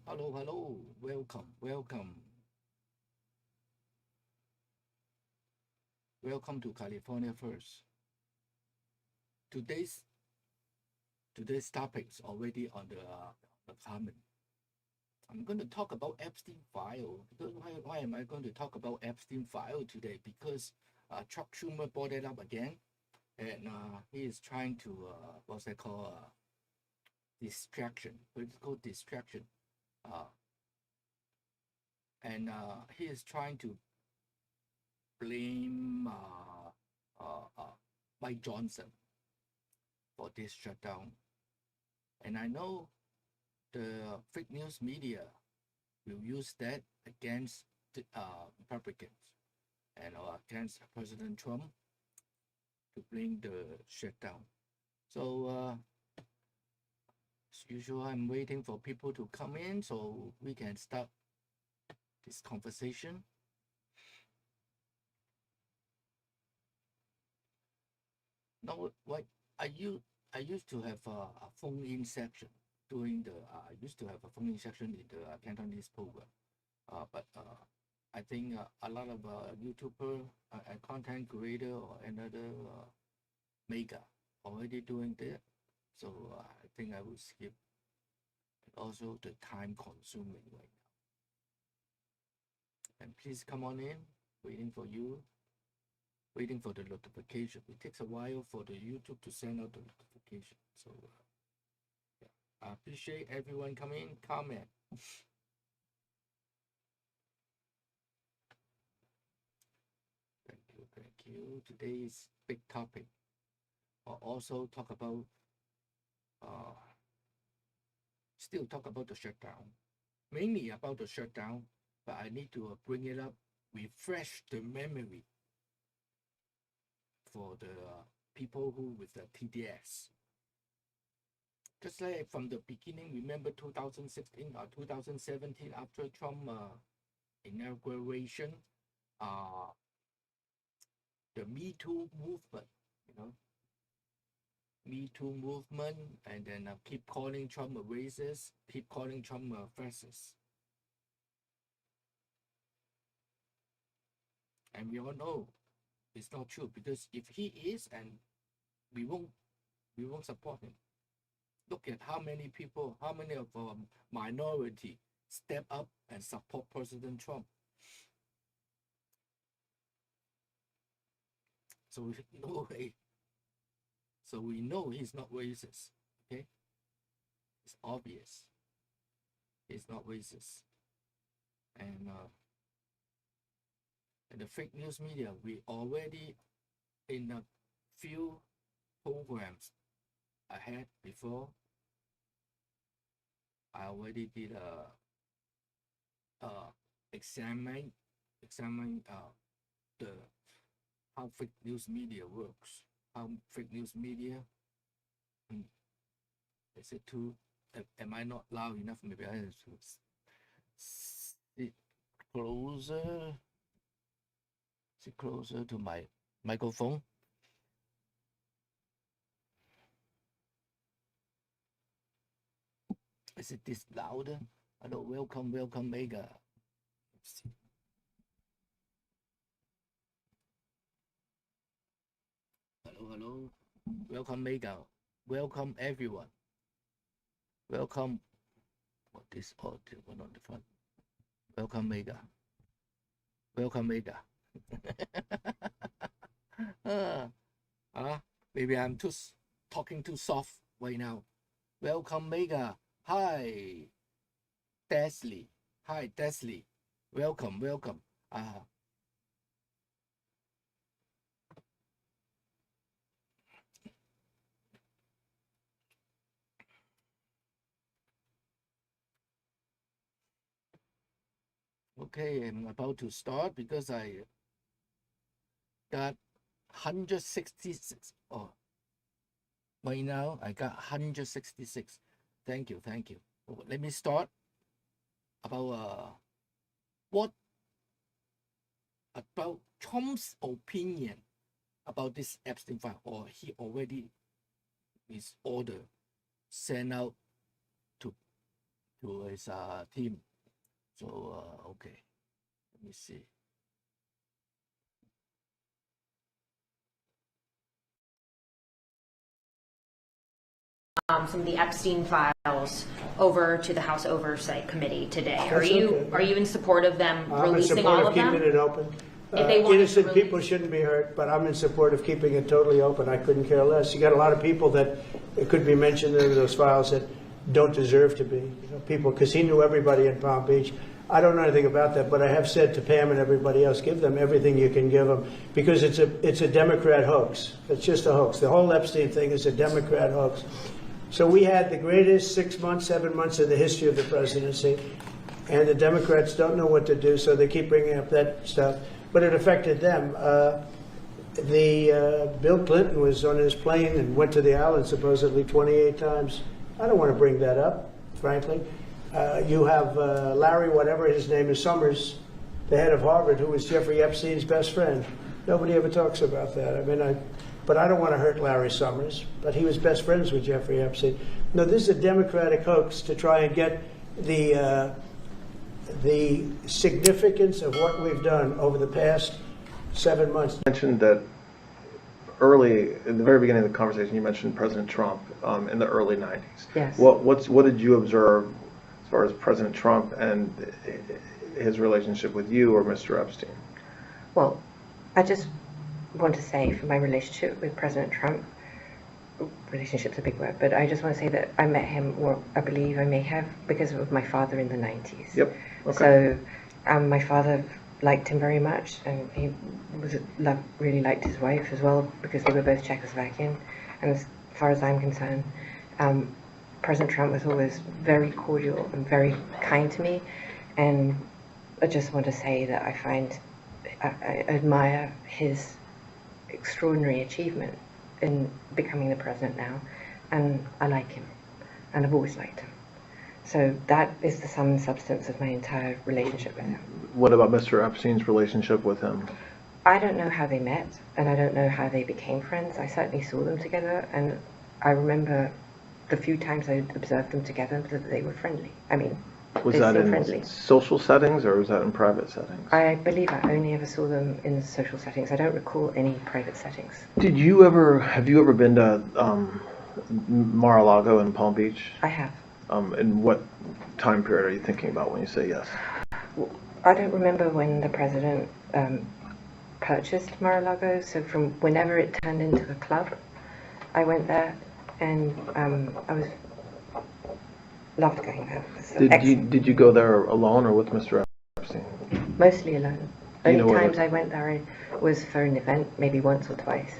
Hello, hello. Welcome, welcome. Welcome to California First. Today's today's topic is already on the comment. I'm going to talk about Epstein file. Because why am I going to talk about Epstein file today? Because Chuck Schumer brought it up again, and he is trying to what's that called distraction, political distraction, uh, and he is trying to blame Mike Johnson for this shutdown. And I know the fake news media will use that against the Republicans and against President Trump to bring the shutdown. So, as usual, I'm waiting for people to come in so we can start this conversation. Now, what I used to have a phone-in section during the I used to have a phone-in section in the Cantonese program, but I think a lot of YouTuber and content creator or another mega already doing that, so I think I will skip. And also the time consuming right now. And please come on in, waiting for you, waiting for the notification. It takes a while for the YouTube to send out the notification. So yeah, I appreciate everyone coming, comment. Thank you, thank you. Today's big topic. I'll also talk about uh, still talk about the shutdown, mainly about the shutdown, but I need to bring it up, refresh the memory for the people who with the TDS. Just like from the beginning, remember 2016 or 2017 after Trump inauguration, uh, the Me Too movement, you know, Me Too movement, and then keep calling Trump a racist, keep calling Trump a fascist. And we all know it's not true because if he is, and we won't, we won't support him. Look at how many people, how many of minority step up and support President Trump. So we know so we know he's not racist. Okay, it's obvious he's not racist. And and the fake news media, we already in a few programs ahead before. I already did examine the how fake news media works, how fake news media. Is it too? Am I not loud enough? Maybe I have to sit closer. Sit closer to my microphone. Is it this louder? Hello, welcome, welcome, Mega. Hello, hello. Welcome, Mega. Welcome, everyone. Welcome. What this audio one on the front? Welcome, Mega. Welcome, Mega. uh, maybe I'm talking too soft right now. Welcome, Mega. Hi, Desley. Hi, Desley. Welcome, welcome. Okay, I'm about to start because I got 166. Oh, right now I got 166. Thank you, thank you. Let me start about what about Trump's opinion about this Epstein file, or he already his order sent out to to his team. So okay, let me see. Some of the Epstein files over to the House Oversight Committee today. That's Are you okay. Are you in support of them I'm in releasing support all of of them? keeping it open. If they wanted Innocent to release- people shouldn't be hurt, but I'm in support of keeping it totally open. I couldn't care less. You got a lot of people that it could be mentioned in those files that don't deserve to be. You know, people, because he knew everybody in Palm Beach. I don't know anything about that, but I have said to Pam and everybody else, give them everything you can give them, because it's a Democrat hoax. It's just a hoax. The whole Epstein thing is a Democrat hoax. So we had the greatest 6 months, 7 months in the history of the presidency, and the Democrats don't know what to do, so they keep bringing up that stuff. But it affected them. Bill Clinton was on his plane and went to the island supposedly 28 times. I don't want to bring that up, frankly. You have Larry, whatever his name is, Summers, the head of Harvard, who was Jeffrey Epstein's best friend. Nobody ever talks about that. I mean, but I don't want to hurt Larry Summers, but he was best friends with Jeffrey Epstein. No, this is a Democratic hoax to try and get the significance of what we've done over the past 7 months. You mentioned that early, in the very beginning of the conversation, you mentioned President Trump in the early 90s. Yes. What did you observe as far as President Trump and his relationship with you or Mr. Epstein? Well, I just want to say for my relationship with President Trump, relationship's a big word, but I just want to say that I met him, or I believe I may have, because of my father in the 90s. Yep. Okay. So my father liked him very much, and he really liked his wife as well, because they were both Czechoslovakian. And as far as I'm concerned, President Trump was always very cordial and very kind to me. And I just want to say that I admire his extraordinary achievement in becoming the president now, and I like him, and I've always liked him. So that is the sum and substance of my entire relationship with him. What about Mr. Epstein's relationship with him? I don't know how they met, and I don't know how they became friends. I certainly saw them together, and I remember the few times I observed them together that they were friendly. I mean, Was they that seemed in friendly. social settings or was that in private settings? I believe I only ever saw them in social settings. I don't recall any private settings. Have you ever been to Mar-a-Lago in Palm Beach? I have. And what time period are you thinking about when you say yes? I don't remember when the president purchased Mar-a-Lago, so from whenever it turned into a club, I went there, and I loved going there. Did you go there alone or with Mr. Epstein? Mostly alone. Do you Only know times I went there was for an event, maybe once or twice.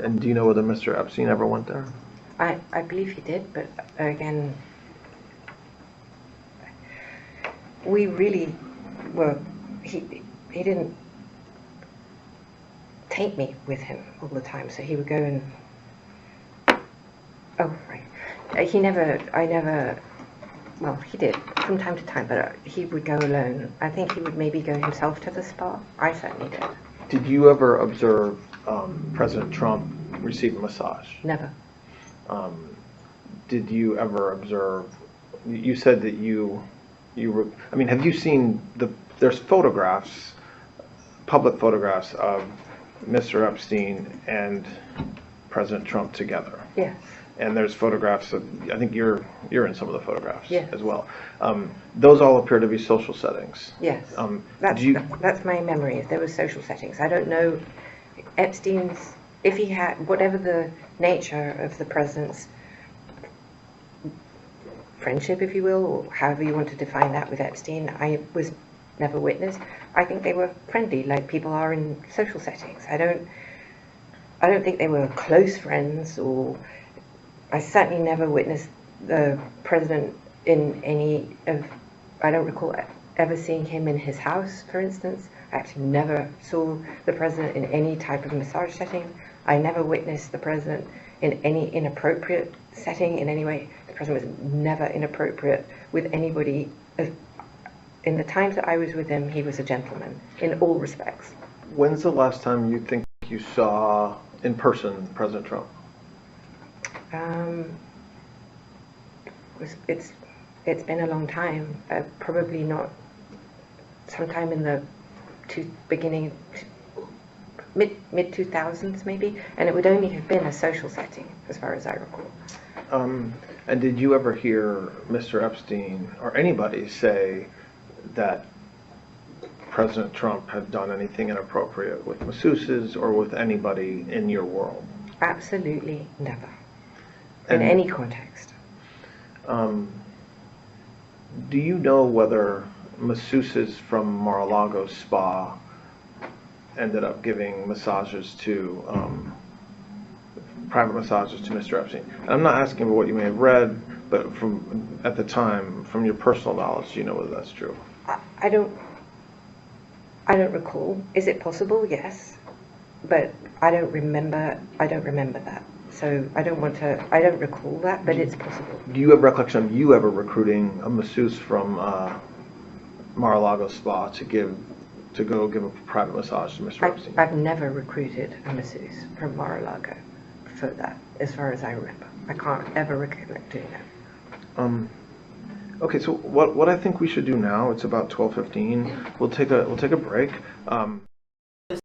And do you know whether Mr. Epstein ever went there? I believe he did, but again, we really were, he didn't take me with him all the time, so he would go and, oh, right. Well, he did from time to time, but he would go alone. I think he would maybe go himself to the spa. I certainly did. Did you ever observe President Trump receive a massage? Never. Did you ever observe, you said that you were, I mean, have you seen there's photographs, public photographs of Mr. Epstein and President Trump together? Yes. And there's photographs of, I think you're in some of the photographs Yes. as well. Those all appear to be social settings. Yes. That's my memory. There were social settings. I don't know Epstein's, if he had, whatever the nature of the president's friendship, if you will, or however you want to define that with Epstein, I was never witness. I think they were friendly, like people are in social settings. I don't think they were close friends, or I certainly never witnessed the president in any of, I don't recall ever seeing him in his house, for instance. I actually never saw the president in any type of massage setting. I never witnessed the president in any inappropriate setting in any way. The president was never inappropriate with anybody. In the times that I was with him, he was a gentleman in all respects. When's the last time you think you saw in person President Trump? It's It's been a long time. Probably not. Sometime in the beginning, mid 2000s maybe, and it would only have been a social setting, as far as I recall. And did you ever hear Mr. Epstein or anybody say that President Trump had done anything inappropriate with masseuses or with anybody in your world? Absolutely never. In And any context. do you know whether masseuses from Mar-a-Lago Spa ended up giving massages to private massages to Mr. Epstein? And I'm not asking for what you may have read, but from at the time, from your personal knowledge, do you know whether that's true? I don't recall. Is it possible? Yes. But I don't remember that. So I don't recall that, but it's possible. Do you have recollection of you ever recruiting a masseuse from Mar-a-Lago Spa to go give a private massage to Mr. Epstein? I've never recruited a masseuse from Mar-a-Lago for that, as far as I remember. I can't ever recollect doing that. Okay, so what I think we should do now, it's about 12:15. We'll take a break.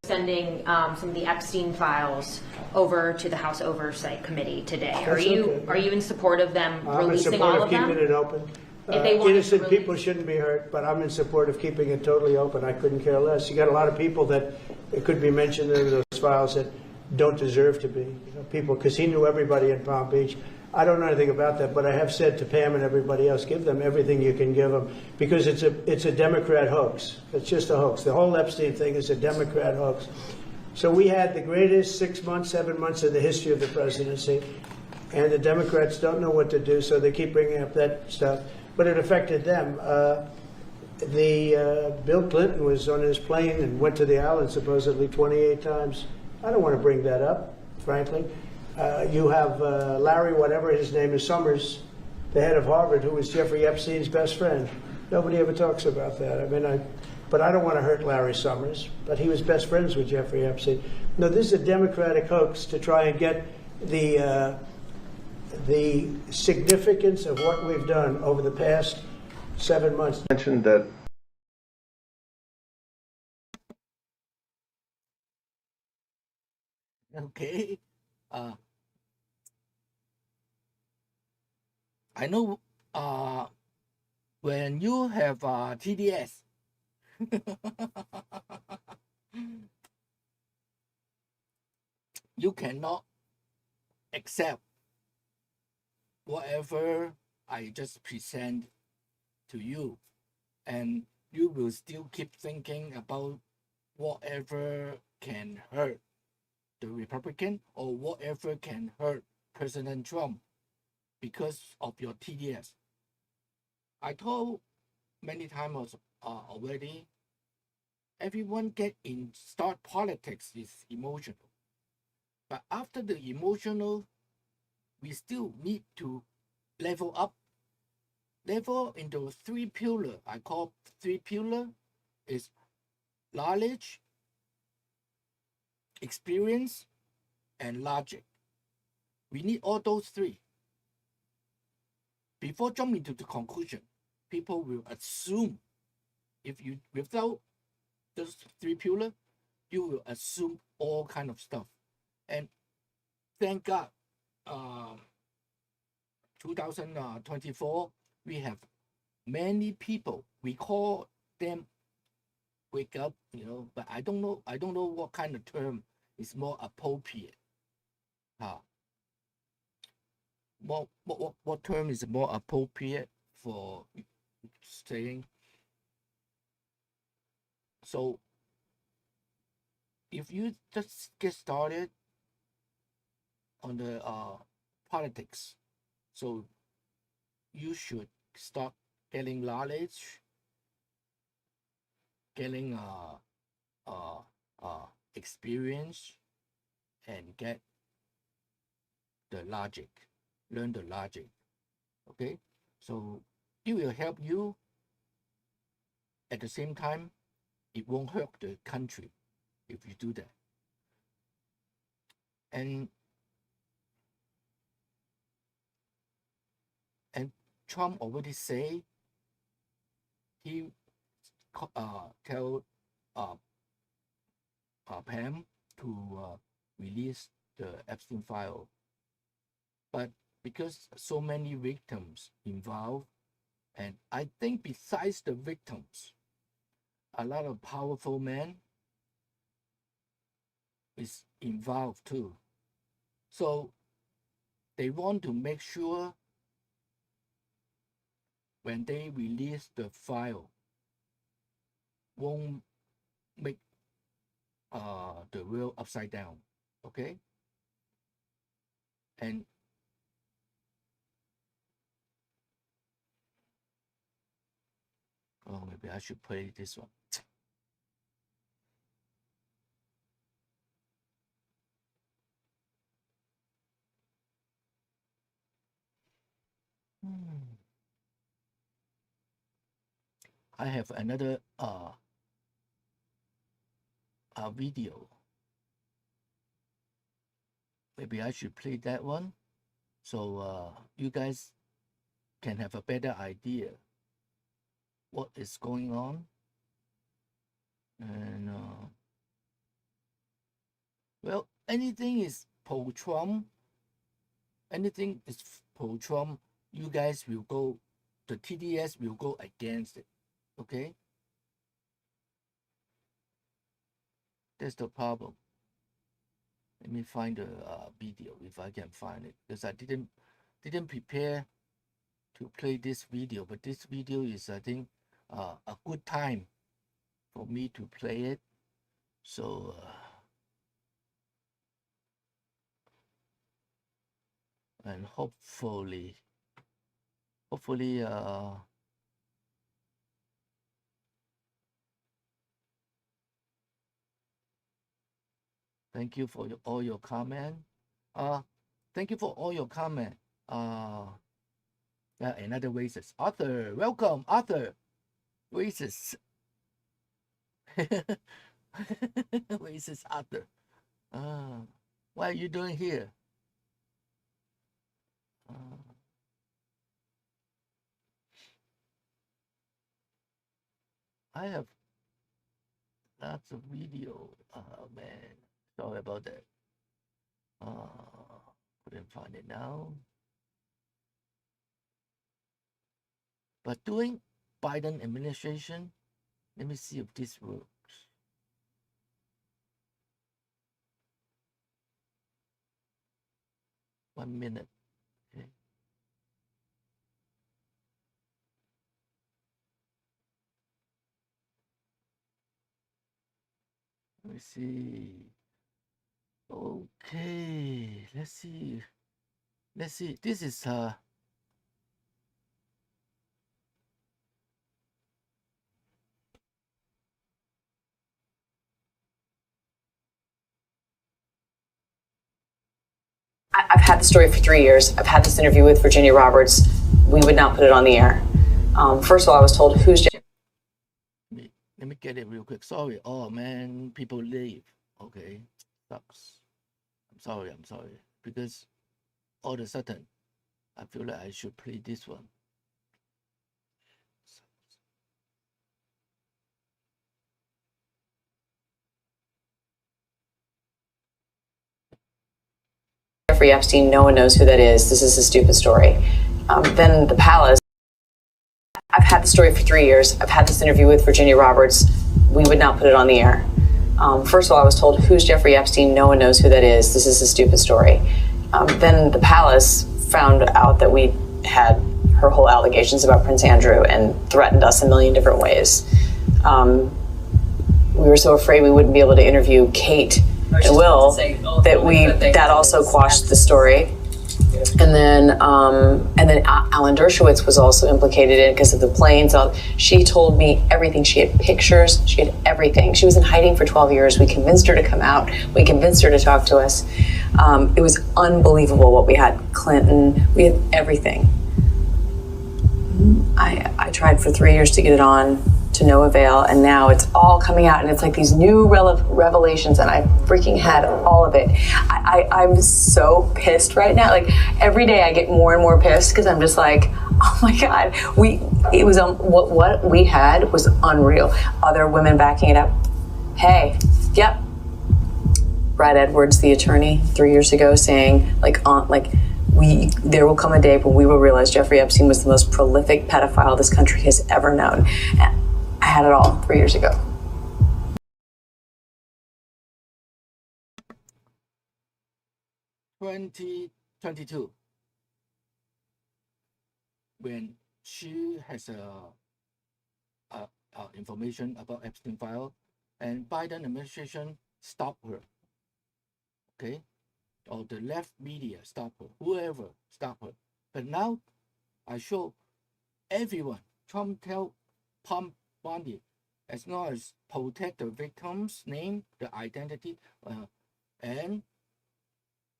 Sending some of the Epstein files over to the House Oversight Committee today. Are you in support of them releasing all of them? I'm in support of keeping it open. If they wanted Innocent to people release- shouldn't be hurt, but I'm in support of keeping it totally open. I couldn't care less. You got a lot of people that it could be mentioned in those files that don't deserve to be. People, because he knew everybody in Palm Beach. I don't know anything about that, but I have said to Pam and everybody else, give them everything you can give them, because it's a Democrat hoax. It's just a hoax. The whole Epstein thing is a Democrat hoax. So we had the greatest 6 months, 7 months in the history of the presidency, and the Democrats don't know what to do, so they keep bringing up that stuff. But it affected them. Bill Clinton was on his plane and went to the island supposedly 28 times. I don't want to bring that up, frankly. You have Larry, whatever his name is, Summers, the head of Harvard, who was Jeffrey Epstein's best friend. Nobody ever talks about that. But I don't want to hurt Larry Summers, but he was best friends with Jeffrey Epstein. No, this is a Democratic hoax to try and get the significance of what we've done over the past 7 months. Mentioned that Okay. I know when you have TDS, you cannot accept whatever I just present to you, and you will still keep thinking about whatever can hurt the Republican or whatever can hurt President Trump because of your TDS. I told many times already, everyone start politics is emotional. But after the emotional, we still need to level up. Level into 3 pillars. I call 3 pillars is knowledge, experience, and logic. We need all those 3. Before jumping to the conclusion, people will assume without those 3 pillars, you will assume all kind of stuff. And thank God, 2024, we have many people. We call them wake up, but I don't know what kind of term is more appropriate. What term is more appropriate for saying? So if you just get started on the politics, so you should start getting knowledge, getting experience, and get the logic. Learn the logic. Okay, so it will help you. At the same time, it won't hurt the country if you do that. And Trump already say he tell Pam to release the Epstein file, but because so many victims involved, and I think besides the victims, a lot of powerful men is involved too. So they want to make sure when they release the file won't make the world upside down, okay? And maybe I should play this one. I have another video. Maybe I should play that one, so you guys can have a better idea what is going on. And well, anything is pro-Trump, you guys will go, the TDS will go against it, okay? That's the problem. Let me find the video if I can find it, because I didn't prepare to play this video, but this video is, I think, a good time for me to play it. So and hopefully thank you for all your comment. Thank you for all your comment. Another racist. Arthur, welcome, Arthur. Racist. Racist Arthur. What are you doing here? I have lots of video. Man, sorry about that. Couldn't find it now. But during Biden administration, let me see if this works. One minute. Okay. Let me see. Okay, let's see. This is I've had the story for 3 years. I've had this interview with Virginia Roberts. We would not put it on the air. First of all, I was told who's. Let me get it real quick. Sorry. Oh man, people leave. Okay, sucks. I'm sorry. Because all of a sudden, I feel like I should play this one. Jeffrey Epstein, no one knows who that is. This is a stupid story. Then the palace. I've had the story for 3 years. I've had this interview with Virginia Roberts. We would not put it on the air. First of all, I was told who's Jeffrey Epstein. No one knows who that is. This is a stupid story. Then the palace found out that we had her whole allegations about Prince Andrew and threatened us a million different ways. We were so afraid we wouldn't be able to interview Kate and Will that also quashed the story. And then Alan Dershowitz was also implicated in it because of the planes. She told me everything. She had pictures. She had everything. She was in hiding for 12 years. We convinced her to come out. We convinced her to talk to us. It was unbelievable what we had. Clinton. We had everything. I tried for 3 years to get it on to no avail, and now it's all coming out, and it's like these new revelations, and I freaking had all of it. I'm so pissed right now. Like, every day I get more and more pissed because I'm just like, oh my God, what we had was unreal. Other women backing it up. Hey, yep. Brad Edwards, the attorney, 3 years ago, saying there will come a day when we will realize Jeffrey Epstein was the most prolific pedophile this country has ever known. And I had it all 3 years ago. In 2022, when she has information about Epstein file, and Biden administration stopped her, okay, or the left media stopped her, whoever stopped her. But now I show everyone, Trump tell Palm Bondi, as long as protect the victim's name, the identity, and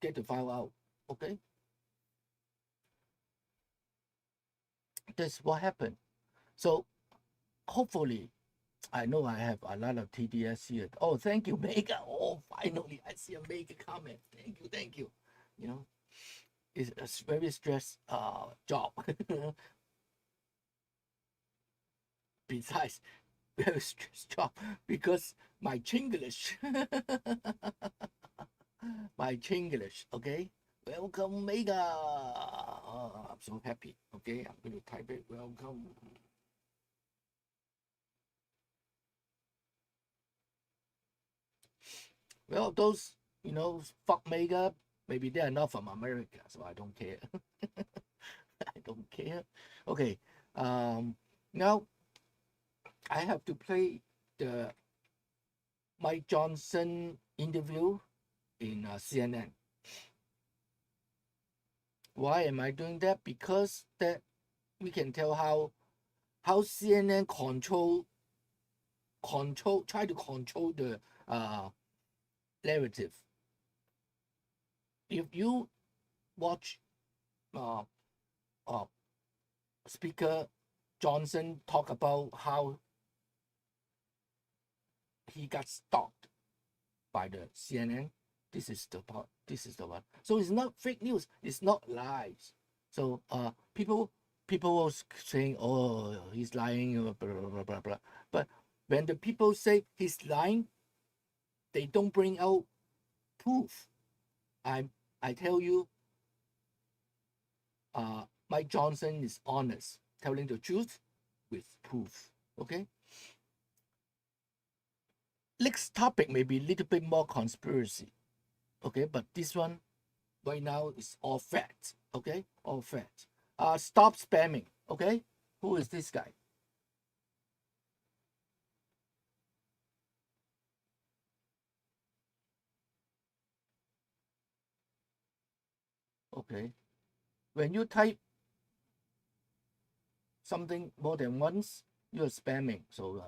get the file out, okay? That's what happened. So hopefully, I know I have a lot of TDS here. Oh, thank you, Mega. Oh, finally, I see a Mega comment. Thank you. You know, it's a very stressed job. Besides, very stressed job because my Chinglish. My Chinglish, okay? Welcome, Mega. Oh, I'm so happy. Okay, I'm going to type it. Welcome. Well, those, fuck Mega, maybe they're not from America, so I don't care. I don't care. Okay, now I have to play the Mike Johnson interview in CNN. Why am I doing that? Because that we can tell how CNN try to control the narrative. If you watch Speaker Johnson talk about how he got stalked by the CNN, this is the part. This is the one. So it's not fake news. It's not lies. So people was saying, oh, he's lying, blah, blah, blah, blah, blah. But when the people say he's lying, they don't bring out proof. I tell you, Mike Johnson is honest, telling the truth with proof. Okay. Next topic may be a little bit more conspiracy. Okay, but this one right now is all facts. Okay, all facts. Stop spamming. Okay, who is this guy? Okay, when you type something more than once, you're spamming. So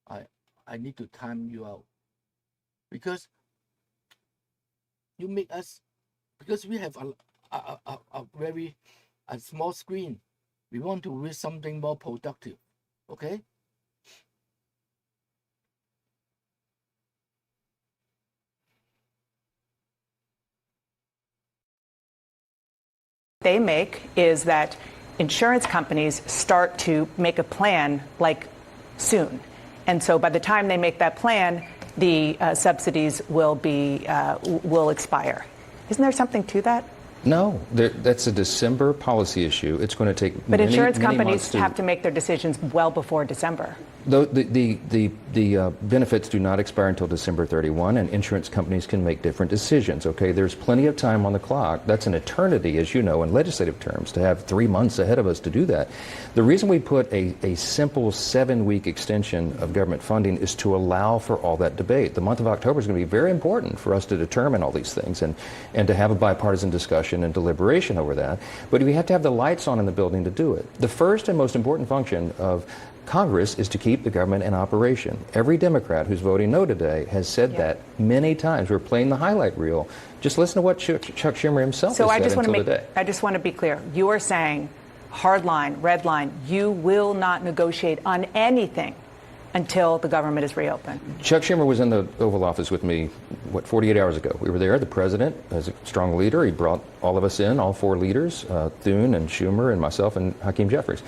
I need to time you out because you make us, because we have a very small screen. We want to read something more productive. Okay. They make is that insurance companies start to make a plan like soon. And so by the time they make that plan, the subsidies will expire. Isn't there something to that? No, that's a December policy issue. It's going to take But many, insurance many companies have to make their decisions well before December. The benefits do not expire until December 31, and insurance companies can make different decisions. Okay, there's plenty of time on the clock. That's an eternity, as you know, in legislative terms, to have 3 months ahead of us to do that. The reason we put a simple 7-week extension of government funding is to allow for all that debate. The month of October is going to be very important for us to determine all these things and to have a bipartisan discussion and deliberation over that. But we have to have the lights on in the building to do it. The first and most important function of Congress is to keep the government in operation. Every Democrat who's voting no today has said that many times. We're playing the highlight reel. Just listen to what Chuck Schumer himself has said until today. I just want to be clear. You are saying hard line, red line, you will not negotiate on anything until the government is reopened? Chuck Schumer was in the Oval Office with me, 48 hours ago. We were there. The president, as a strong leader, he brought all of us in, all four leaders, Thune and Schumer and myself and Hakeem Jeffries.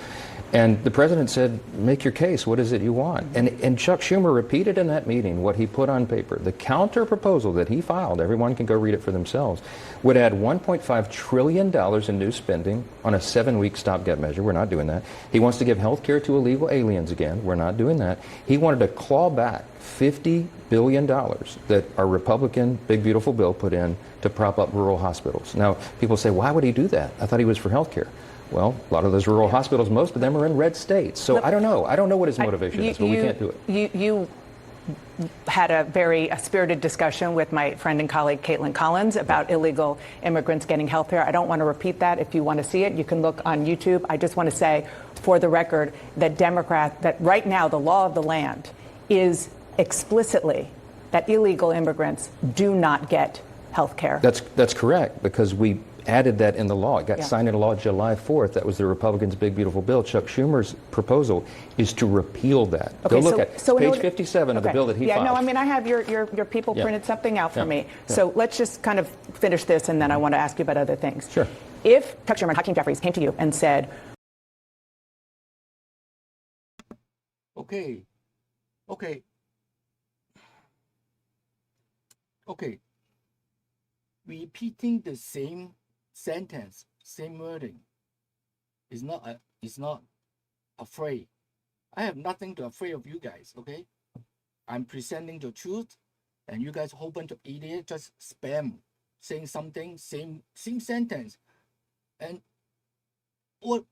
And the president said, make your case. What is it you want? And Chuck Schumer repeated in that meeting what he put on paper. The counter proposal that he filed, everyone can go read it for themselves, would add $1.5 trillion in new spending on a 7-week stopgap measure. We're not doing that. He wants to give health care to illegal aliens again. We're not doing that. He wanted to claw back $50 billion that our Republican Big Beautiful Bill put in to prop up rural hospitals. Now, people say, why would he do that? I thought he was for health care. Well, a lot of those rural hospitals, most of them are in red states. So I don't know. I don't know what his motivation is, but we can't do it. You had a very spirited discussion with my friend and colleague Caitlin Collins about illegal immigrants getting health care. I don't want to repeat that. If you want to see it, you can look on YouTube. I just want to say, for the record, that right now the law of the land is explicitly that illegal immigrants do not get health care. That's correct, because we added that in the law. It got signed into law July 4th. That was the Republicans' Big Beautiful Bill. Chuck Schumer's proposal is to repeal that. Okay, Go look at page 57 of the bill that he filed. No, I mean, I have your people printed something out for me. So let's just kind of finish this, and then I want to ask you about other things. Sure. If Chuck Schumer and Hakeem Jeffries came to you and said, Okay. Repeating the same sentence, same wording, is not afraid. I have nothing to afraid of you guys, okay? I'm presenting the truth, and you guys, a whole bunch of idiots, just spam, saying something, same sentence. And what,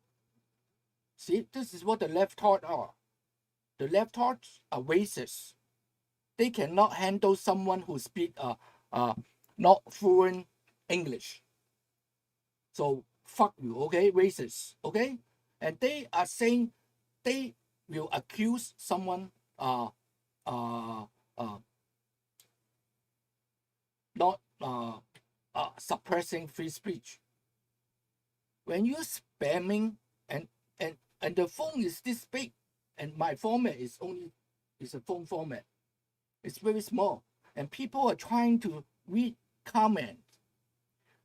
see, this is what the left heart are. The left hearts are racist. They cannot handle someone who speak not fluent English. So fuck you, okay, racist, okay? And they are saying they will accuse someone not suppressing free speech. When you're spamming and the phone is this big, and my format is a phone format. It's very small, and people are trying to read comments.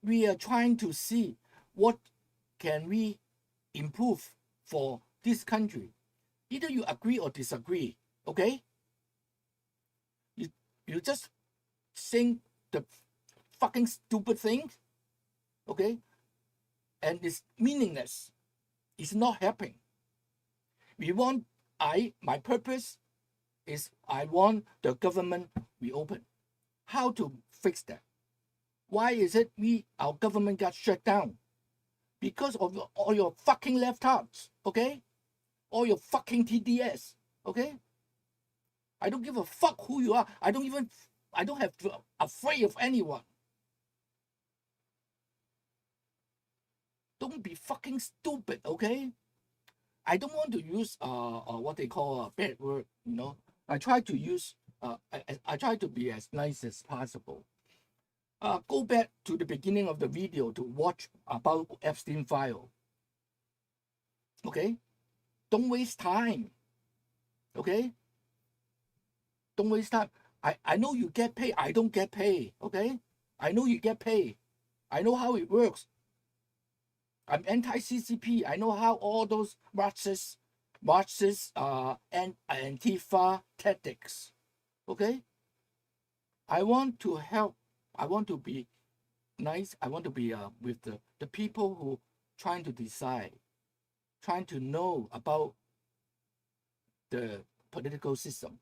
We are trying to see what can we improve for this country. Either you agree or disagree, okay? You just saying the fucking stupid thing, okay? And it's meaningless. It's not helping. My purpose is I want the government reopen. How to fix that? Why is it our government got shut down? Because of all your fucking left hearts, okay? All your fucking TDS, okay? I don't give a fuck who you are. I don't have to afraid of anyone. Don't be fucking stupid, okay? I don't want to use what they call a bad word, you know. I try to use I try to be as nice as possible. Go back to the beginning of the video to watch about Epstein file. Okay? Don't waste time. Okay? Don't waste time. I know you get paid. I don't get paid. Okay? I know you get paid. I know how it works. I'm anti-CCP. I know how all those Marxist and Antifa tactics. Okay? I want to help. I want to be nice. I want to be with the people who trying to decide, trying to know about the political system.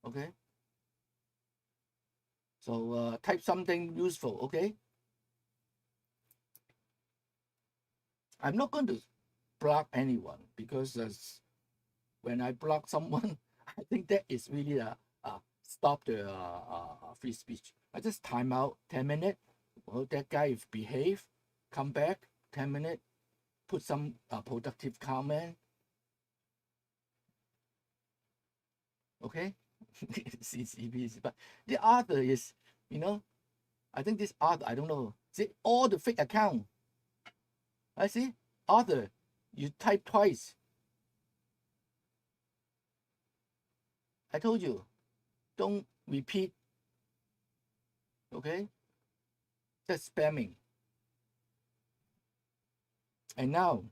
Okay? So type something useful, okay? I'm not going to block anyone because when I block someone, I think that is really stop the free speech. I just time out 10 minutes. Well, that guy if behave, come back 10 minutes, put some productive comment. Okay? CCP, but the other is, you know, I think this other, I don't know, see all the fake account. I see other, you type twice. I told you, don't repeat. Okay? That's spamming. And now,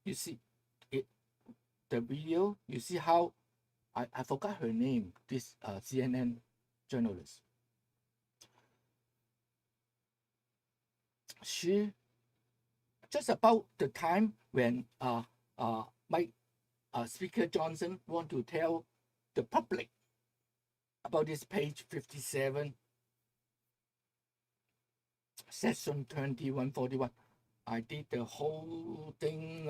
you see it, the video, you see how, I forgot her name, this CNN journalist. She, just about the time when Speaker Johnson want to tell the public about this page 57, section 2141. I did the whole thing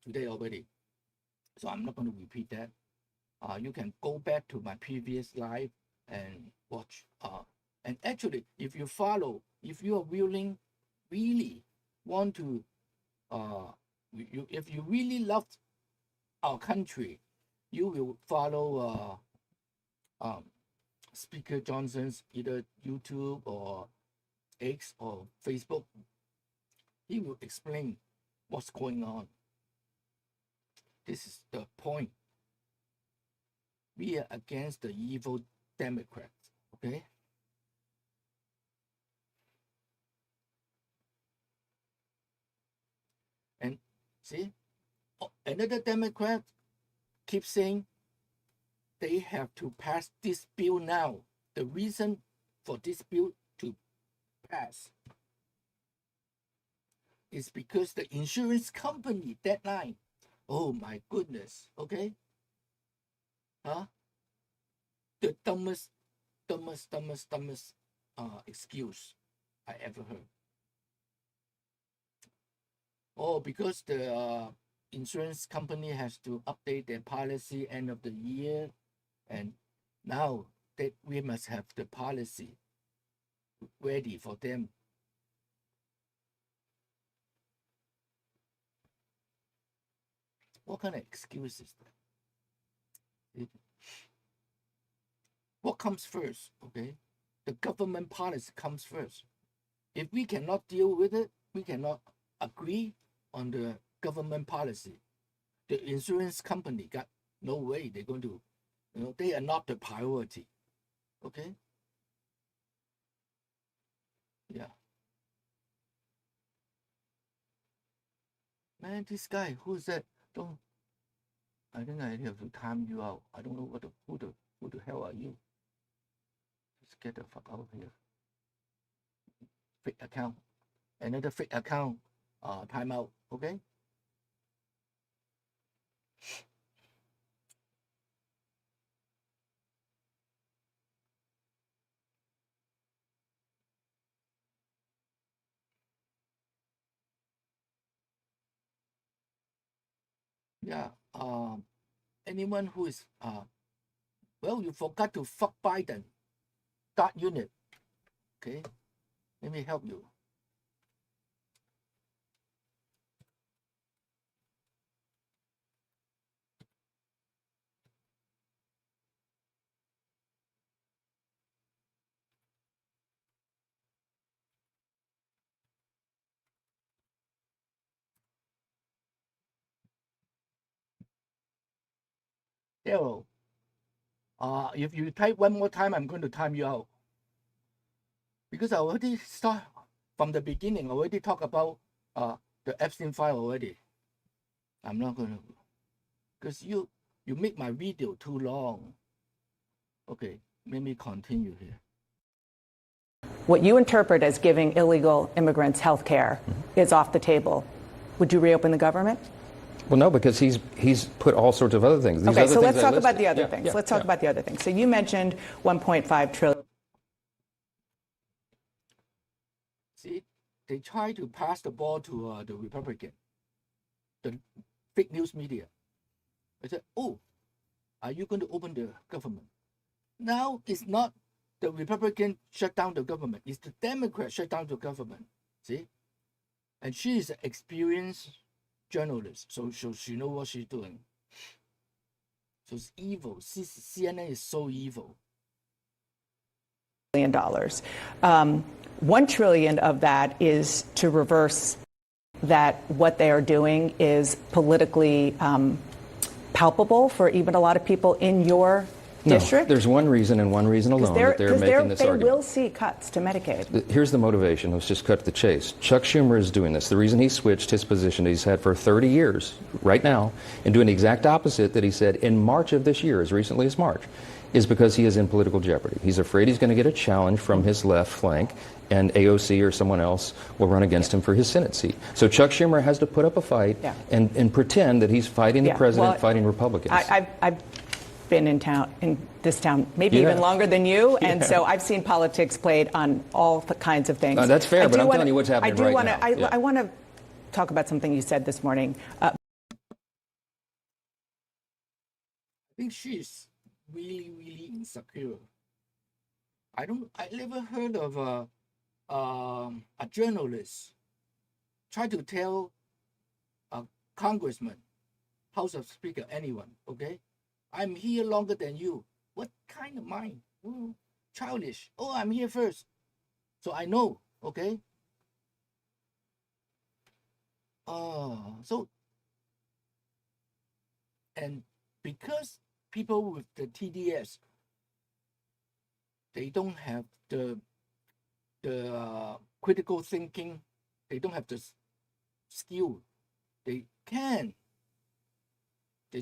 today already, so I'm not going to repeat that. You can go back to my previous live and watch. And actually, if you follow, if you are willing, really want to, if you really love our country, you will follow Speaker Johnson's either YouTube or X or Facebook. He will explain what's going on. This is the point. We are against the evil Democrats, okay? And see, another Democrat keeps saying they have to pass this bill now. The reason for this bill to pass is because the insurance company deadline. Oh my goodness, okay? The dumbest excuse I ever heard. Oh, because the insurance company has to update their policy end of the year, and now that we must have the policy ready for them. What kind of excuse is that? What comes first, okay? The government policy comes first. If we cannot deal with it, we cannot agree on the government policy. The insurance company got no way they're going to, they are not the priority, okay? Yeah. Man, this guy, who's that? I think I have to time you out. I don't know who the hell are you? Just get the fuck out of here. Fake account. Another fake account. Time out, okay? Yeah. Anyone who is well, you forgot to fuck Biden. That unit. Okay? Let me help you. Daryl, if you type one more time, I'm going to time you out. Because I already start from the beginning, I already talk about the Epstein file already. I'm not going to, because you make my video too long. Okay, let me continue here. What you interpret as giving illegal immigrants health care is off the table. Would you reopen the government? Well, no, because he's put all sorts of other things. Okay, so let's talk about the other things. Let's talk about the other things. So you mentioned 1.5 trillion. See, they try to pass the ball to the Republican, the fake news media. I said, oh, are you going to open the government? Now it's not the Republican shut down the government. It's the Democrat shut down the government. See? And she is an experienced journalist, so she knows what she's doing. So it's evil. CNN is so evil. $1 billion. 1 trillion of that is to reverse that what they are doing is politically palpable for even a lot of people in your district? No, there's one reason and one reason alone that they're making this argument. They will see cuts to Medicaid. Here's the motivation. Let's just cut to the chase. Chuck Schumer is doing this. The reason he switched his position that he's had for 30 years right now and doing the exact opposite that he said in March of this year, as recently as March, is because he is in political jeopardy. He's afraid he's going to get a challenge from his left flank, and AOC or someone else will run against him for his Senate seat. So Chuck Schumer has to put up a fight and pretend that he's fighting the president, fighting Republicans. I've been in this town maybe even longer than you, and so I've seen politics played on all the kinds of things. That's fair, but I'm telling you what's happening right now. I want to talk about something you said this morning. I think she's really insecure. I never heard of a journalist try to tell a congressman, House of Speaker, anyone, okay? I'm here longer than you. What kind of mind? Childish. Oh, I'm here first. So I know, okay? And because people with the TDS, they don't have the critical thinking, they don't have the skill. They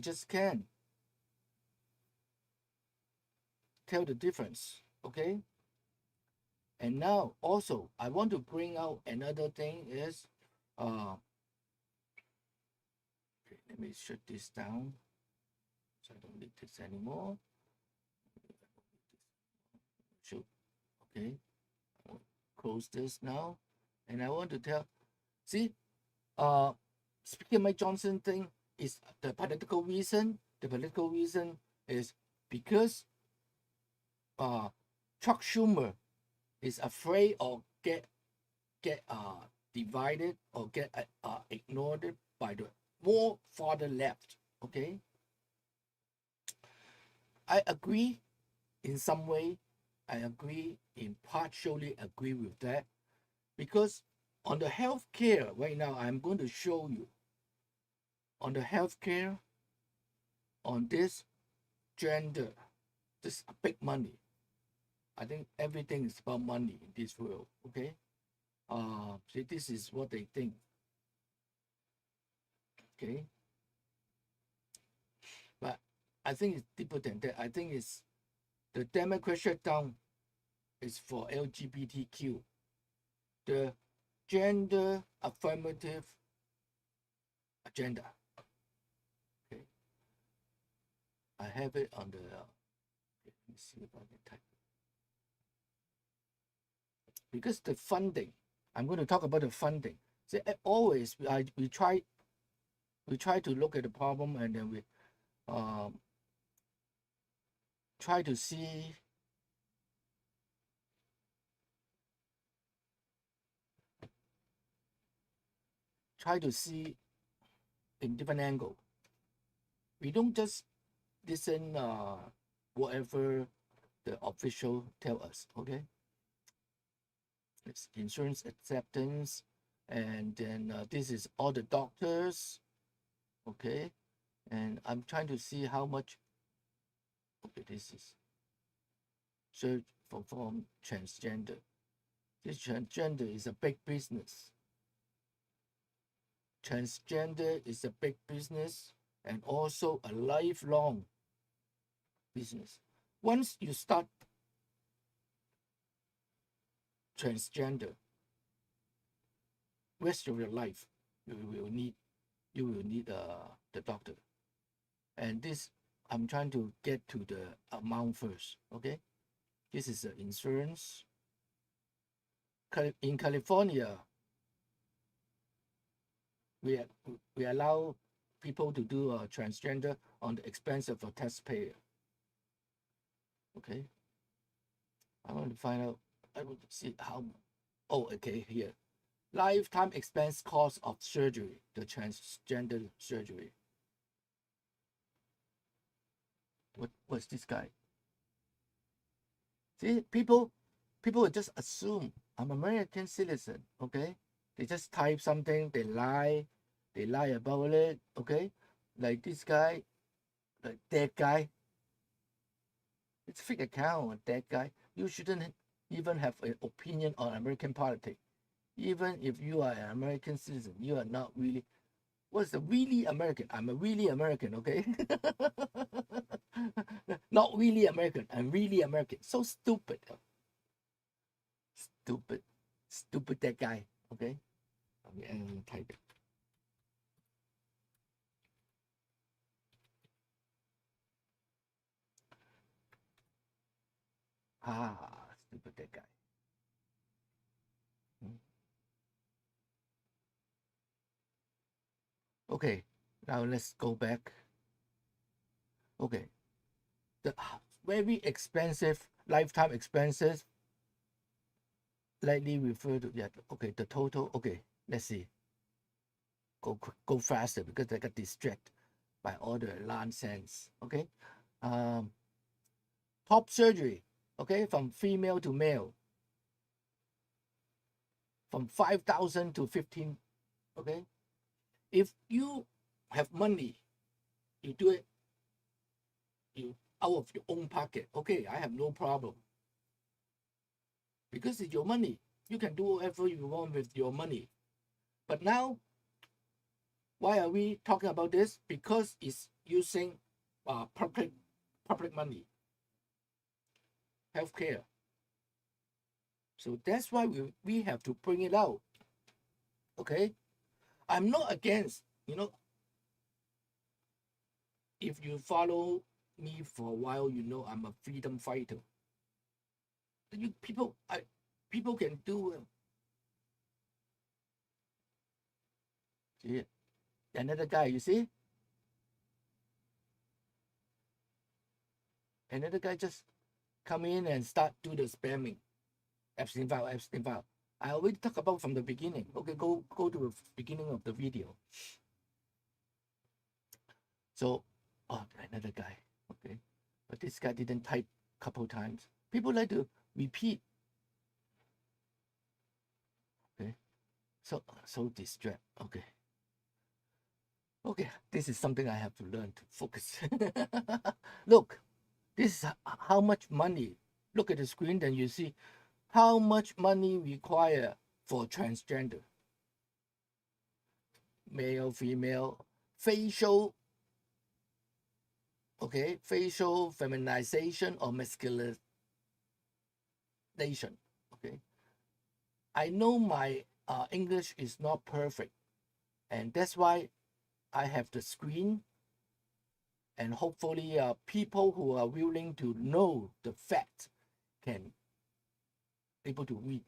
just can tell the difference, okay? And now also I want to bring out another thing is let me shut this down so I don't need this anymore. Okay, I'll close this now, and I want to tell, see, Speaker Mike Johnson thing is the political reason. The political reason is because Chuck Schumer is afraid of get divided or get ignored by the more farther left. Okay, I agree in some way. I partially agree with that, because on the healthcare right now, I'm going to show you on the healthcare, on this gender, this big money. I think everything is about money in this world. Okay, see, this is what they think. Okay, but I think it's deeper than that. I think it's the Democrat shutdown is for LGBTQ, the gender affirmative agenda. Okay, I have it on the. Let me see if I can type it. Because the funding, I'm going to talk about the funding. See, always we try to look at the problem, and then we try to see in different angle. We don't just listen whatever the official tell us. Okay, it's insurance acceptance, and then this is all the doctors. Okay, and I'm trying to see how much. Okay, this is search for form transgender. This transgender is a big business. Transgender is a big business and also a lifelong business. Once you start transgender, rest of your life, you will need the doctor. And this, I'm trying to get to the amount first. Okay, this is the insurance. In California, we allow people to do a transgender on the expense of a taxpayer. Okay, I want to find out. I want to see how. Oh, okay, here, lifetime expense cost of surgery, the transgender surgery. What's this guy? See, people will just assume I'm American citizen. Okay, they just type something, they lie about it. Okay, like this guy, that guy. It's a fake account, that guy. You shouldn't even have an opinion on American politics. Even if you are an American citizen, you are not really. What's the really American? I'm a really American, okay? Not really American. I'm really American. So stupid. Stupid. Stupid that guy, okay? Okay, I'm gonna type it. Stupid that guy. Okay, now let's go back. Okay, the very expensive lifetime expenses likely refer to, yeah, okay, the total. Okay, let's see. Go faster because I got distracted by all the nonsense. Okay, top surgery. Okay, from female to male, from 5,000 to 15. Okay, if you have money, you do it. You out of your own pocket. Okay, I have no problem because it's your money. You can do whatever you want with your money. But now, why are we talking about this? Because it's using public money, healthcare. So that's why we have to bring it out. Okay, I'm not against. If you follow me for a while, you know I'm a freedom fighter. People can do. See, another guy, you see? Another guy just come in and start do the spamming. Epstein file. I already talked about from the beginning. Okay, go to the beginning of the video. So, another guy. Okay, but this guy didn't type a couple times. People like to repeat. Okay, so distract. Okay, this is something I have to learn to focus. Look, this is how much money. Look at the screen, then you see how much money required for transgender. Male, female, facial feminization or masculinization. Okay, I know my English is not perfect, and that's why I have the screen, and hopefully people who are willing to know the fact can able to read.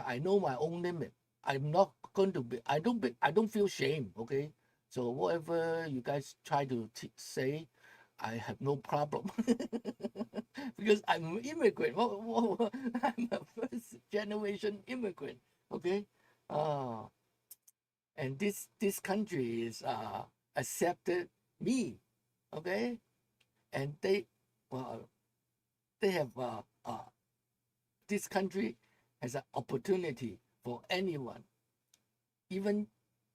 I know my own limit. I'm not going to be. I don't feel shame. Okay, so whatever you guys try to say, I have no problem because I'm an immigrant. I'm a first generation immigrant. Okay, and this country is accepted me. Okay, and they have this country has an opportunity for anyone. Even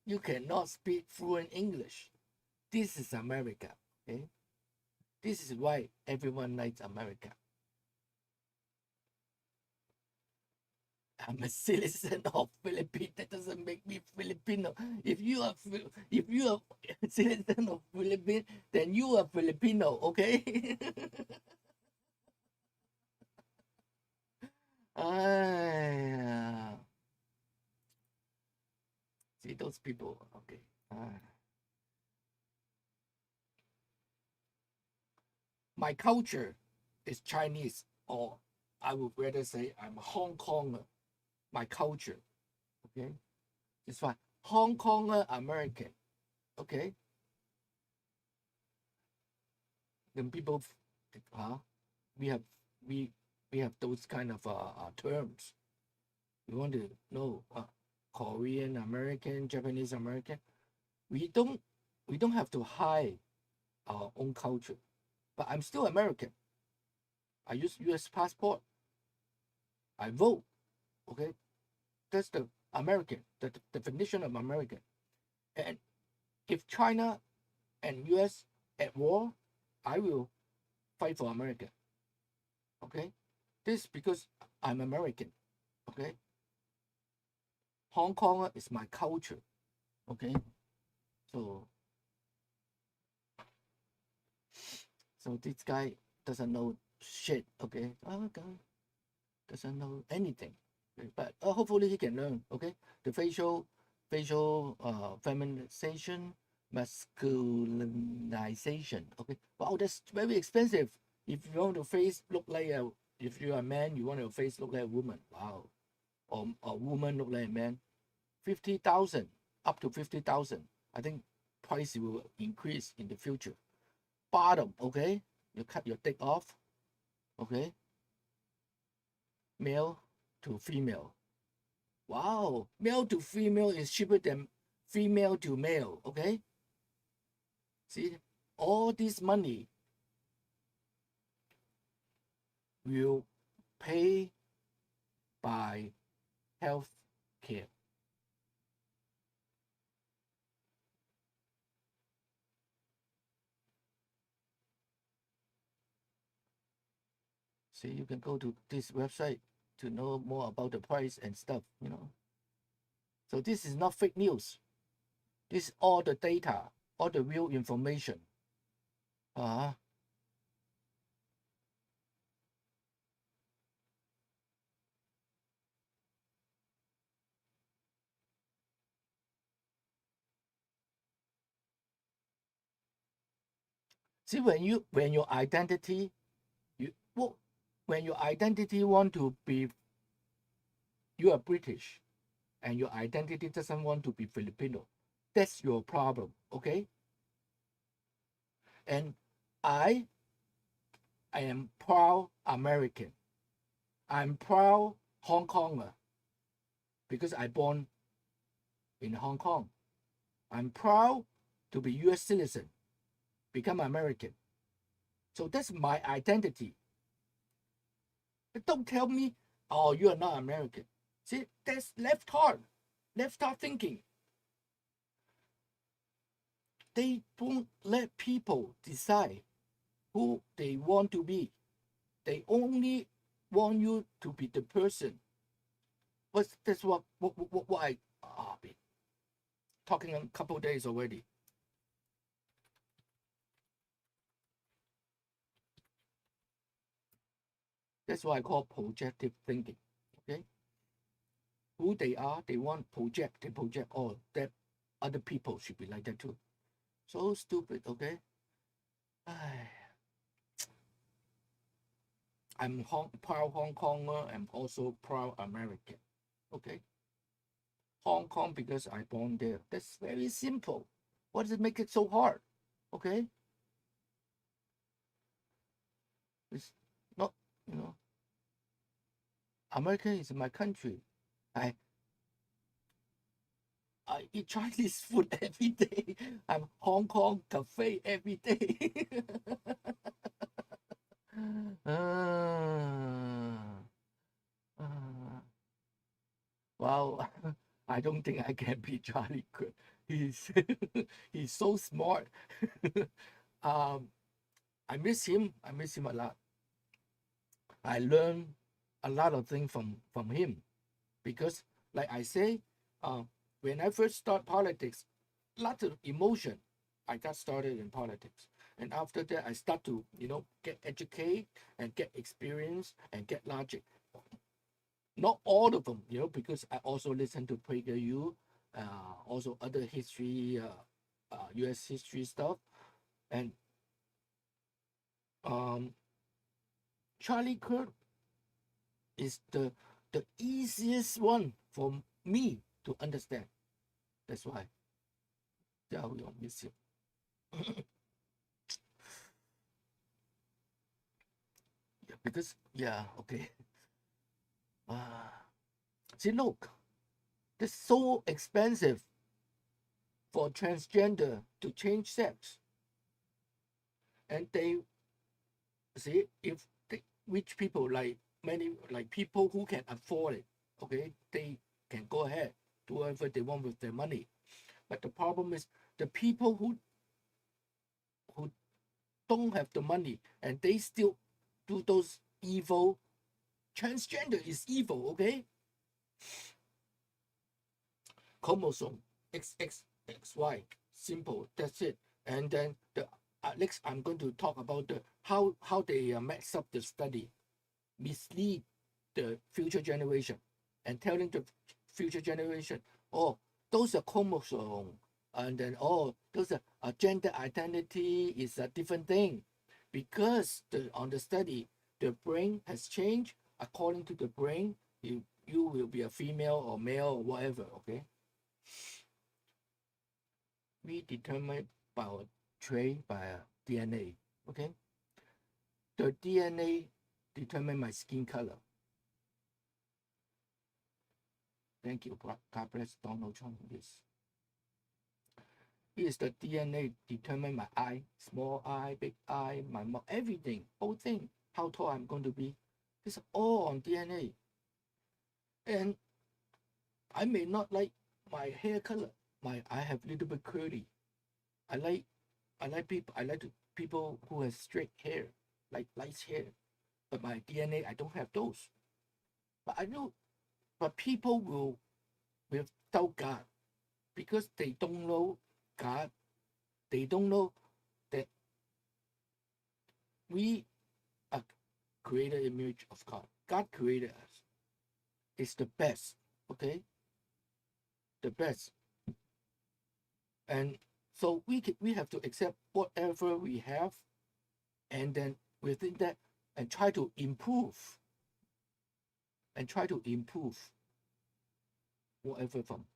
you cannot speak fluent English. This is America. Okay, this is why everyone likes America. I'm a citizen of Philippines. That doesn't make me Filipino. If you are a citizen of Philippines, then you are Filipino. Okay. See those people. Okay. My culture is Chinese, or I would rather say I'm Hong Konger. My culture. Okay. It's fine. Hong Konger American. Okay. Then people, we have those kind of terms. We want to know Korean American, Japanese American. We don't have to hide our own culture. But I'm still American. I use U.S. passport. I vote. Okay, that's the American, the definition of American. And if China and U.S. at war, I will fight for America. Okay, this because I'm American. Okay, Hong Kong is my culture. Okay, so this guy doesn't know shit. Okay, doesn't know anything. Okay? But hopefully he can learn. Okay, the facial feminization, masculinization. Okay, wow, that's very expensive. If you want your face look like a, if you're a man, you want your face look like a woman. Wow, or a woman look like a man. 50,000 up to 50,000. I think price will increase in the future. Bottom, okay, you cut your dick off. Okay, male to female. Wow, male to female is cheaper than female to male. Okay, see, all this money will pay by health care. See, you can go to this website to know more about the price and stuff, you know. So this is not fake news. This is all the data, all the real information. See, when your identity, when your identity want to be, you are British, and your identity doesn't want to be Filipino, that's your problem, okay? And I am proud American. I'm proud Hong Konger because I born in Hong Kong. I'm proud to be U.S. citizen, become American. So that's my identity. But don't tell me, oh, you are not American. See, that's left heart thinking. They don't let people decide who they want to be. They only want you to be the person. That's what I been talking a couple of days already. That's what I call projective thinking. Okay, who they are, they want they project all that other people should be like that too. So stupid. Okay, I'm proud Hong Konger. I'm also proud American. Okay, Hong Kong because I born there. That's very simple. What does it make it so hard? Okay, it's not, you know. America is my country. I eat Chinese food every day. I'm Hong Kong cafe every day. Well, I don't think I can be Charlie Kirk. He's he's so smart. I miss him. I miss him a lot. I learned a lot of things from him because, like I say, when I first start politics, lots of emotion. I got started in politics, and after that, I start to get educated and get experience and get logic. Not all of them, because I also listen to PragerU, also other history, U.S. history stuff, and Charlie Kirk is the easiest one for me to understand. That's why. Yeah, we don't miss him. Yeah, because okay. See, look, it's so expensive for transgender to change sex, and they see if rich people like people who can afford it, okay, they can go ahead do whatever they want with their money. But the problem is the people who don't have the money and they still do those evil. Transgender is evil, okay? Chromosome XXXY, simple. That's it. And then the next, I'm going to talk about the how they mess up the study, mislead the future generation, and telling the future generation, oh, those are chromosome, and then oh, those are gender identity is a different thing, because on the study, the brain has changed. According to the brain, you will be a female or male or whatever. Okay. We determine by our trait by DNA. Okay. The DNA determine my skin color. Thank you. God bless Donald Trump. Yes. It is the DNA determine my eye, small eye, big eye, my mouth, everything, whole thing. How tall I'm going to be. It's all on DNA. And I may not like my hair color. I have a little bit curly. I like people who have straight hair, like light hair. But my DNA, I don't have those. But I know, but people will without God, because they don't know God. They don't know that we are created image of God. God created us. It's the best, okay? The best. And so we have to accept whatever we have, and then within that, and try to improve. Whatever from,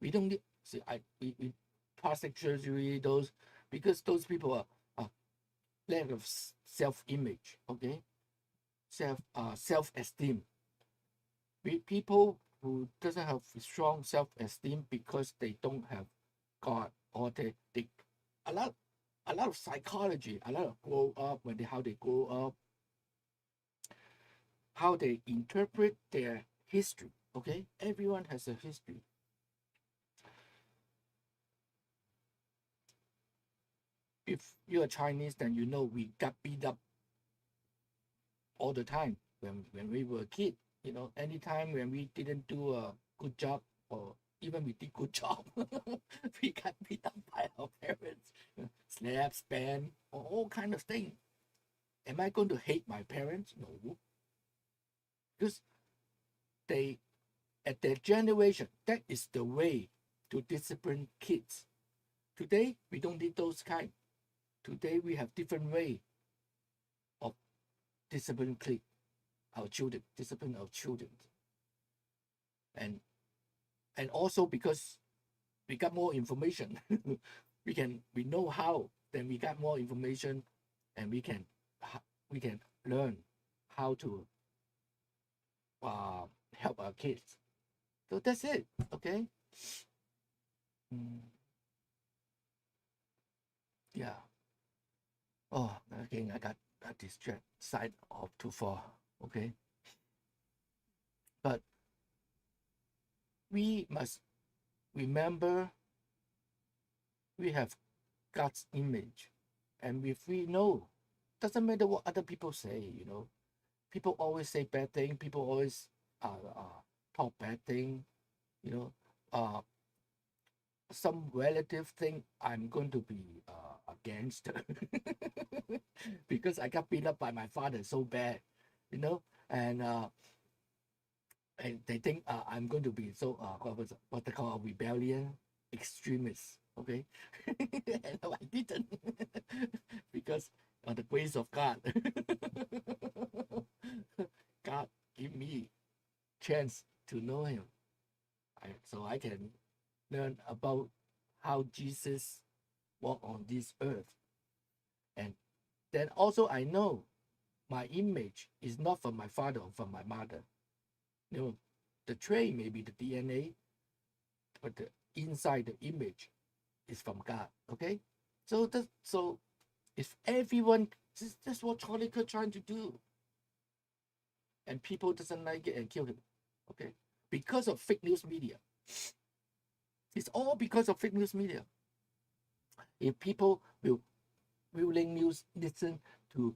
we don't need, see, we plastic surgery, those, because those people are lack of self-image, okay? Self-esteem. People who doesn't have strong self-esteem because they don't have God, or they a lot of psychology, a lot of grow up, how they grow up, how they interpret their history. Okay, everyone has a history. If you're Chinese, then we got beat up all the time when we were a kid. Anytime when we didn't do a good job, or even we did good job, we got beat up by our parents, slap, span, or all kind of thing. Am I going to hate my parents? No, because they, at their generation, that is the way to discipline kids. Today we don't need those kind. Today we have different way of discipline our children, and also because we got more information, we know how. Then we got more information, and we can learn how to help our kids. So that's it. Okay. Yeah. Oh, again, I got distracted side of too far. Okay. But we must remember we have God's image, and if we know, doesn't matter what other people say. People always say bad thing. People always talk bad thing. Some relative thing I'm going to be against because I got beat up by my father so bad, and they think I'm going to be so what they call a rebellion extremist. Okay. And I didn't because on the grace of God, God give me chance to know Him, so I can learn about how Jesus walked on this earth. And then also I know my image is not from my father or from my mother. The trait may be the DNA, but the inside the image is from God. Okay, so if everyone, that's what Charlie Kirk trying to do, and people doesn't like it and kill him. Okay, because of fake news media. It's all because of fake news media. If people will willingly listen to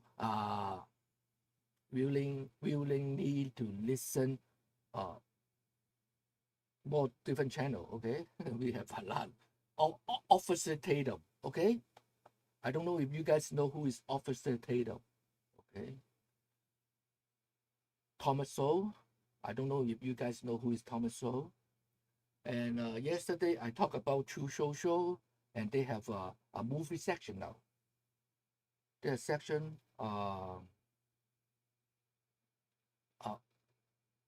willingly to listen more different channel. Okay, we have a lot. Officer Tatum. Okay, I don't know if you guys know who is Officer Tatum. Okay, Thomas Sowell. I don't know if you guys know who is Thomas Sowell. And yesterday I talked about True Social, and they have a movie section now. There's section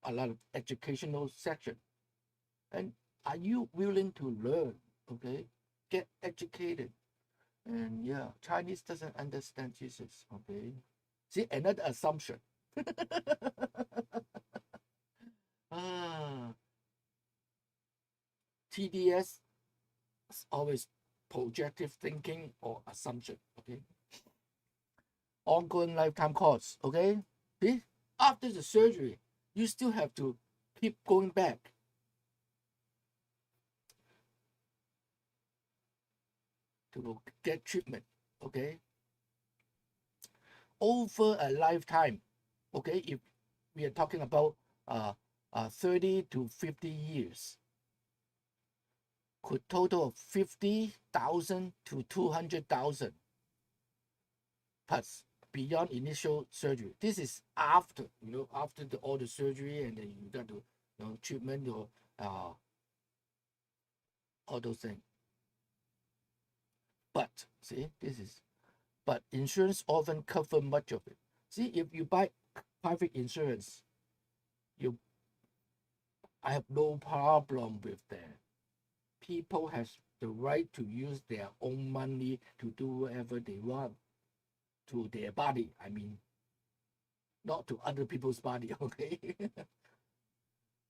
a lot of educational section. And are you willing to learn? Okay, get educated. And yeah, Chinese doesn't understand Jesus. Okay, see another assumption. TDS is always projective thinking or assumption. Okay, ongoing lifetime costs. Okay, see, after the surgery, you still have to keep going back. To get treatment. Okay, over a lifetime. Okay, if we are talking about 30 to 50 years, could total of 50,000 to 200,000 plus beyond initial surgery. This is after, after all the surgery, and then you got to, treatment or all those things. But see, but insurance often cover much of it. See, if you buy private insurance, I have no problem with that. People have the right to use their own money to do whatever they want to their body. I mean, not to other people's body, okay?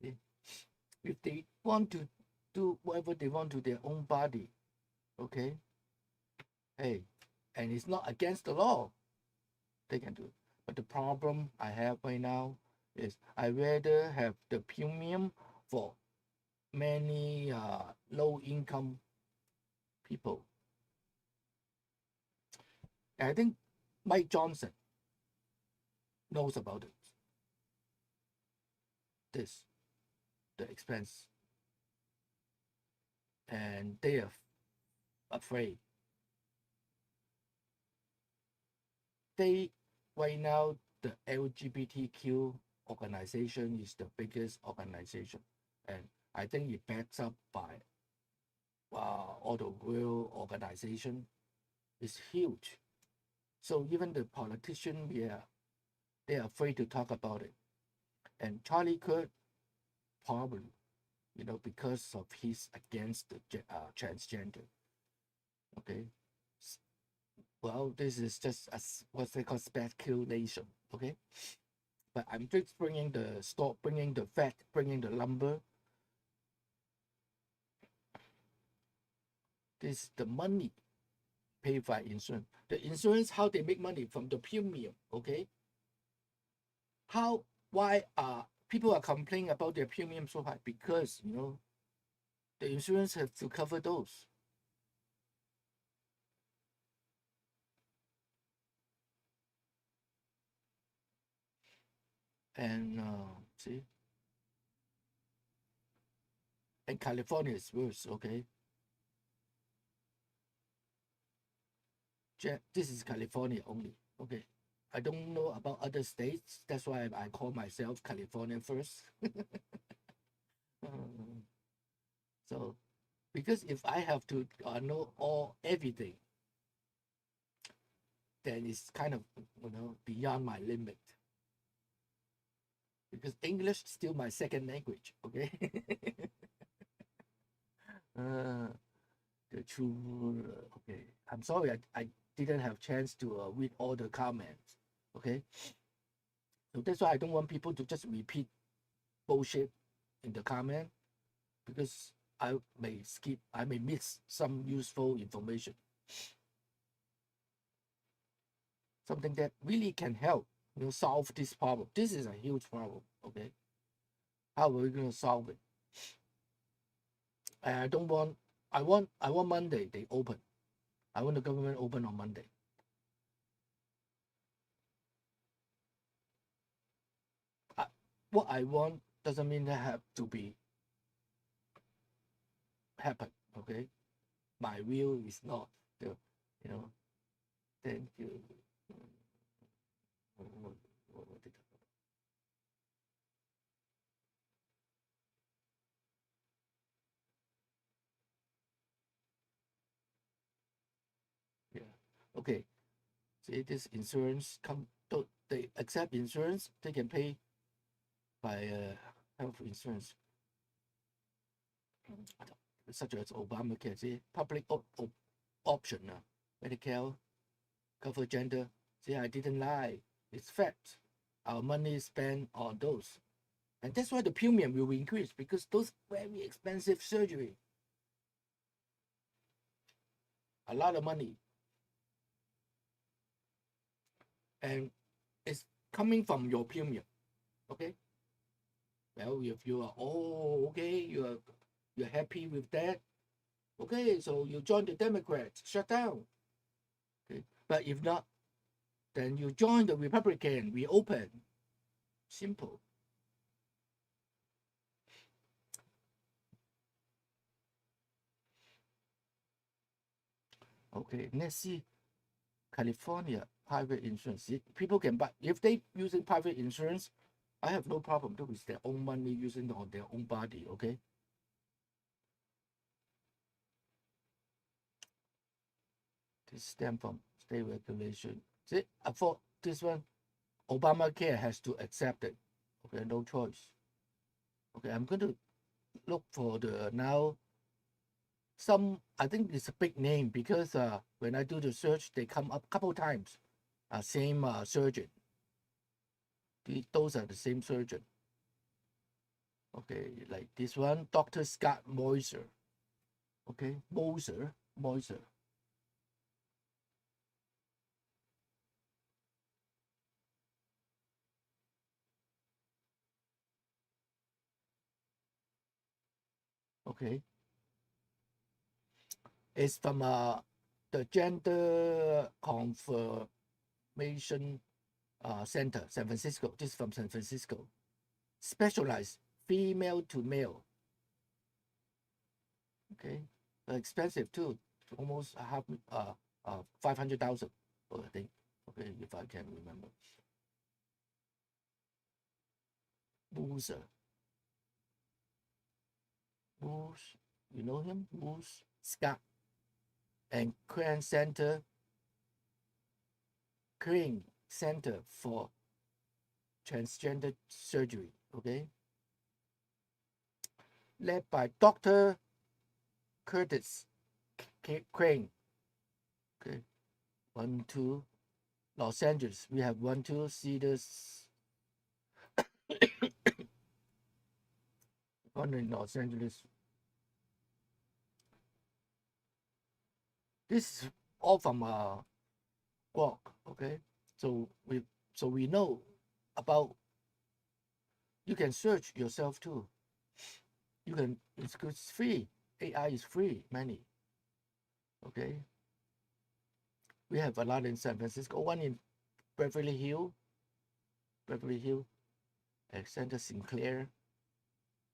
If they want to do whatever they want to their own body, okay? Hey, and it's not against the law, they can do it. But the problem I have right now is I rather have the premium for many low-income people. And I think Mike Johnson knows about it. The expense. And they are afraid. Right now, the LGBTQ organization is the biggest organization. And I think it backs up by all the world organization. It's huge. So even the politician, they're afraid to talk about it. And Charlie Kirk, probably, because of his against the transgender. Okay. Well, this is just what they call speculation. Okay. But I'm just bringing the stock, bringing the fact, bringing the number. This is the money paid by insurance. The insurance, how they make money from the premium. Okay. Why people are complaining about their premium so high? Because the insurance has to cover those. And see, and California is worse. Okay, this is California only. Okay, I don't know about other states. That's why I call myself California first. So, because if I have to know everything, then it's kind of beyond my limit. Because English is still my second language. Okay. The true. Okay, I'm sorry I didn't have chance to read all the comments. Okay, so that's why I don't want people to just repeat bullshit in the comment, because I may miss some useful information, something that really can help solve this problem. This is a huge problem. Okay, how are we going to solve it? I want Monday they open. I want the government open on Monday. what I want doesn't mean that have to be happen. Okay, my will is not the, you know. Thank you. What did yeah. Okay. See, this insurance come. They accept insurance. They can pay by health insurance, such as Obamacare. See, public option. Medicare cover gender. See, I didn't lie. It's fact. Our money is spent on those, and that's why the premium will increase because those very expensive surgery, a lot of money, and it's coming from your premium. Okay. Well, if you are okay, you're happy with that. Okay, so you join the Democrats. Shut down. Okay, but if not, then you join the Republican. We open. Simple. Okay, let's see. California private insurance. People can buy if they using private insurance. I have no problem too. It's their own money using on their own body. Okay. This stem from state regulation. See, I thought this one, Obamacare has to accept it. Okay, no choice. Okay, I'm going to look for the now. I think it's a big name because when I do the search, they come up a couple times. Same surgeon. Those are the same surgeon. Okay, like this one, Dr. Scott Moiser. Okay, Moiser. Okay, it's from the Gender Confirmation Center, San Francisco. This is from San Francisco. Specialized female to male. Okay, expensive too. Almost a half 500,000. I think. Okay, if I can remember. Boozer. Moose, you know him? Moose Scott and Crane Center for Transgender Surgery. Okay, led by Dr. Curtis Crane. Okay, 1, 2, Los Angeles. We have 1, 2, Cedars. One in Los Angeles. This is all from Guok. Okay, so we know about. You can search yourself too. You can. It's free. AI is free. Many. Okay. We have a lot in San Francisco. One in Beverly Hills. Alexander Sinclair.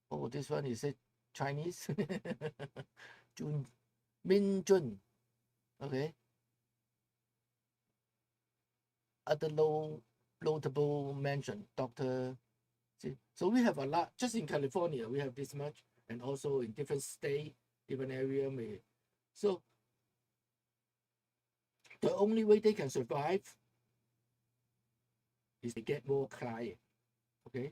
Oh, this one is it Chinese? Min Jun. Okay. Other notable mention, Dr. See, so we have a lot just in California. We have this much, and also in different state, different area. So the only way they can survive is to get more client. Okay,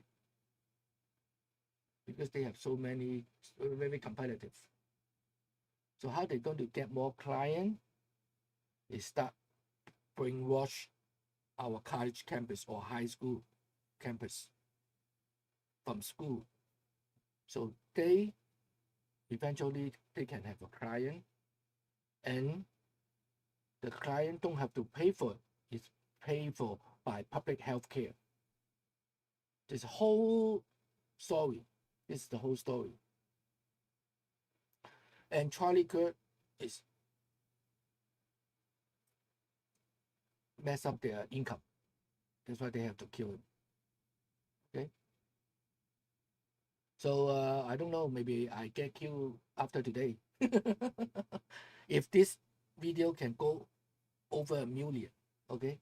because they have so many, very competitive. So how they're going to get more client is start brainwash our college campus or high school campus from school. So they eventually they can have a client, and the client don't have to pay for it. It's paid for by public health care. This whole story. This is the whole story. And Charlie Kirk is mess up their income. That's why they have to kill him. Okay. So I don't know, maybe I get killed after today. If this video can go over 1 million, okay,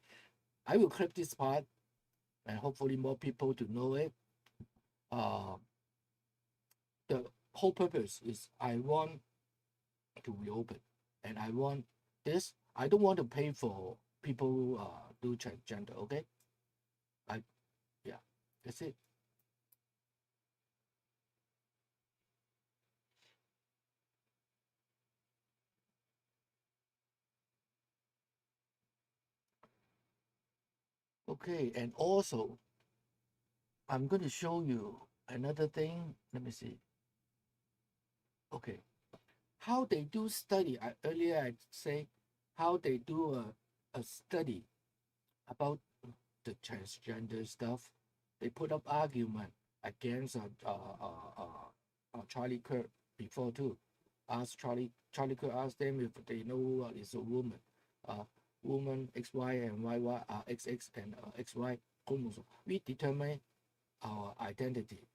I will clip this part and hopefully more people to know it. The whole purpose is I want to reopen, and I want this. I don't want to pay for people who do transgender. Okay, yeah, that's it. Okay, and also I'm going to show you another thing. Let me see. Okay, how they do study. Earlier I say how they do a study about the transgender stuff. They put up argument against Charlie Kirk before too. Charlie Kirk asked them if they know what is a woman. Woman XY and YY XX and XY chromosome. We determine our identity,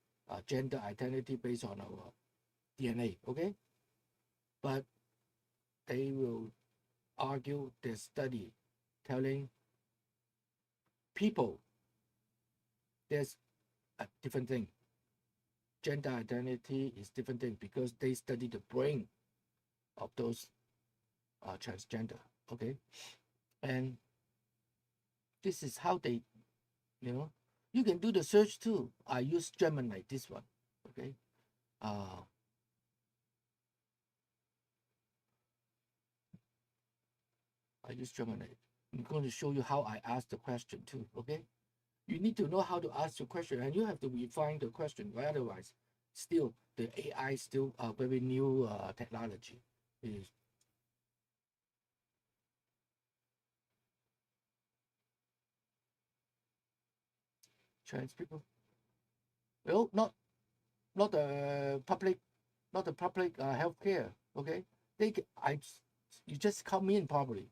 gender identity based on our DNA. Okay, but they will argue their study telling people there's a different thing. Gender identity is different thing because they study the brain of those transgender. Okay, and this is how they, you can do the search too. I use Gemini, this one. Okay, I use Gemini. I'm going to show you how I ask the question too. Okay, you need to know how to ask the question, and you have to refine the question. Otherwise, still the AI still a very new technology. Is trans people? Well, not the public, not the public healthcare. Okay, you just come in probably.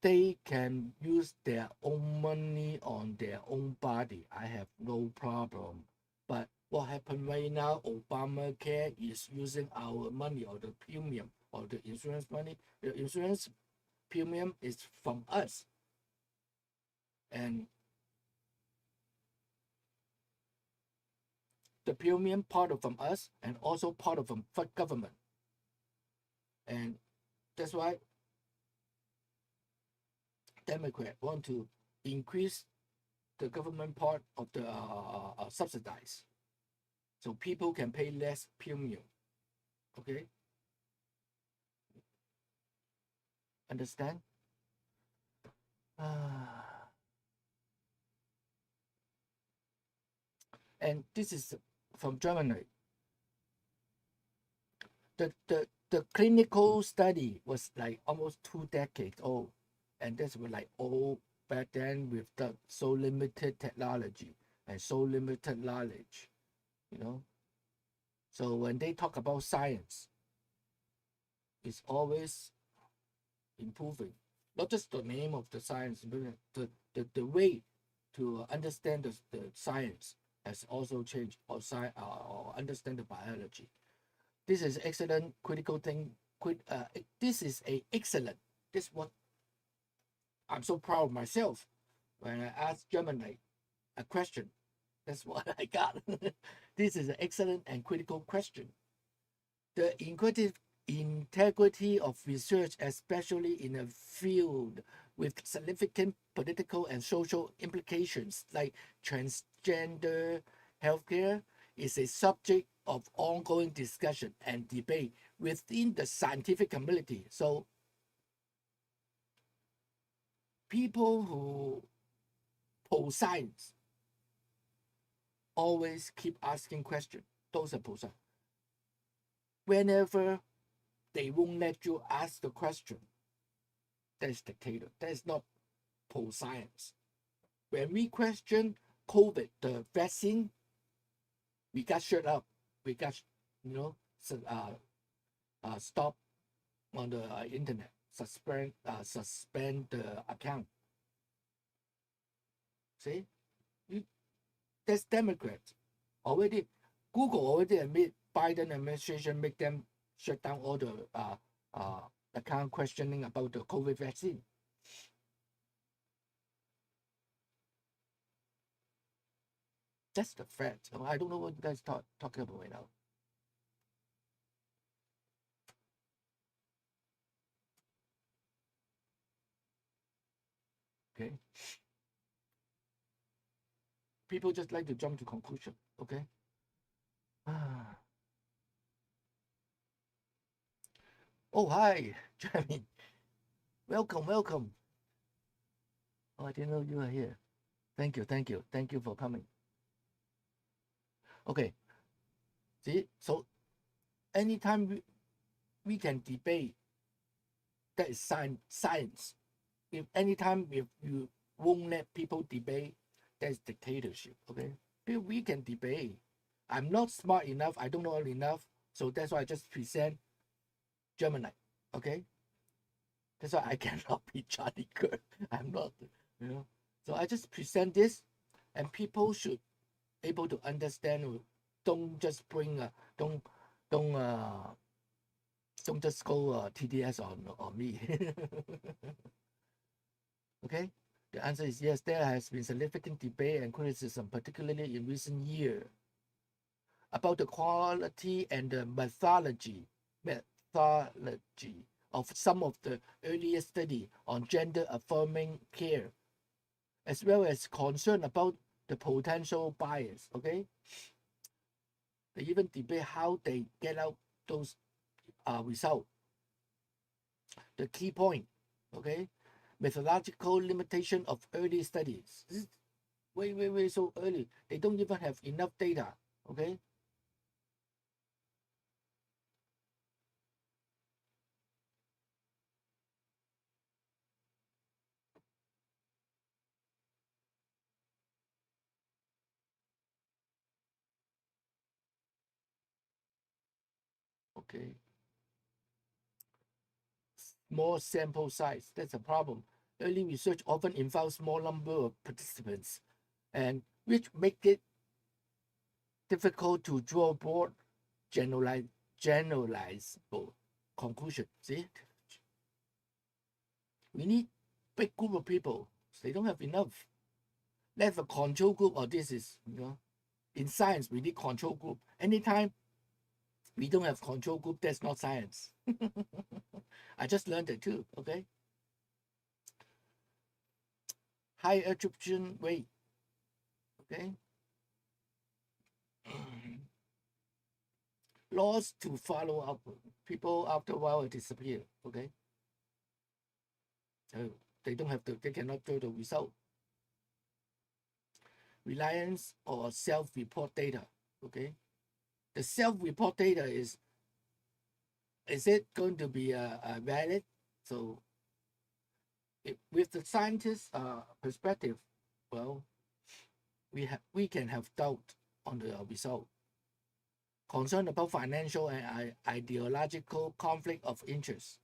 They can use their own money on their own body. I have no problem. But what happened right now, Obamacare is using our money or the premium or the insurance money. The insurance premium is from us. And the premium part of from us and also part of from government. And that's why Democrat want to increase the government part of the subsidize, so people can pay less premium. Okay, understand? And this is from Germany. The clinical study was like almost 2 decades old, and this was like old back then with the so limited technology and so limited knowledge, So when they talk about science, it's always improving. Not just the name of the science, but the way to understand the science has also changed, or understand the biology. This is excellent critical thing. This is a excellent. This what I'm so proud of myself when I asked Gemini a question. That's what I got. This is an excellent and critical question. The integrity of research, especially in a field with significant political and social implications like transgender healthcare, is a subject of ongoing discussion and debate within the scientific community. So people who oppose science always keep asking questions. Those are opposers. Whenever they won't let you ask the question, that's dictator. That's not pro-science. When we question COVID, the vaccine, we got shut up. We got, stop on the internet, suspend the account. See, that's Democrats. already, Google already admit Biden administration make them shut down all the account questioning about the COVID vaccine. That's the fact. I don't know what you guys talking about right now. Okay. People just like to jump to conclusion. Okay. Oh, hi, Jeremy. Welcome. Oh, I didn't know you were here. Thank you for coming. Okay. See, so anytime we can debate, that is science. If anytime if you won't let people debate, that's dictatorship. Okay. If we can debate. I'm not smart enough. I don't know enough. So that's why I just present Gemini. Okay. That's why I cannot be Charlie Kirk. I'm not, So I just present this, and people should able to understand. Don't just bring don't just go TDS on me. Okay. The answer is yes. There has been significant debate and criticism, particularly in recent years, about the quality and the methodology of some of the earlier study on gender-affirming care, as well as concern about the potential bias. Okay, they even debate how they get out those results. The key point, okay, methodological limitation of early studies. This is way so early. They don't even have enough data. Okay. Okay. Small sample size, that's a problem. Early research often involves small number of participants, and which make it difficult to draw broad generalizable conclusion. See, we need big group of people. They don't have enough. Let's have a control group, or this is, in science we need control group. Anytime we don't have control group, that's not science. I just learned it too. Okay. High attribution rate. Okay. Loss to follow up. People after a while disappear. Okay. So they cannot do the result. Reliance or self-report data. Okay. The self-report data is it going to be valid? So with the scientist perspective, well, we can have doubt on the result. Concern about financial and ideological conflict of interest.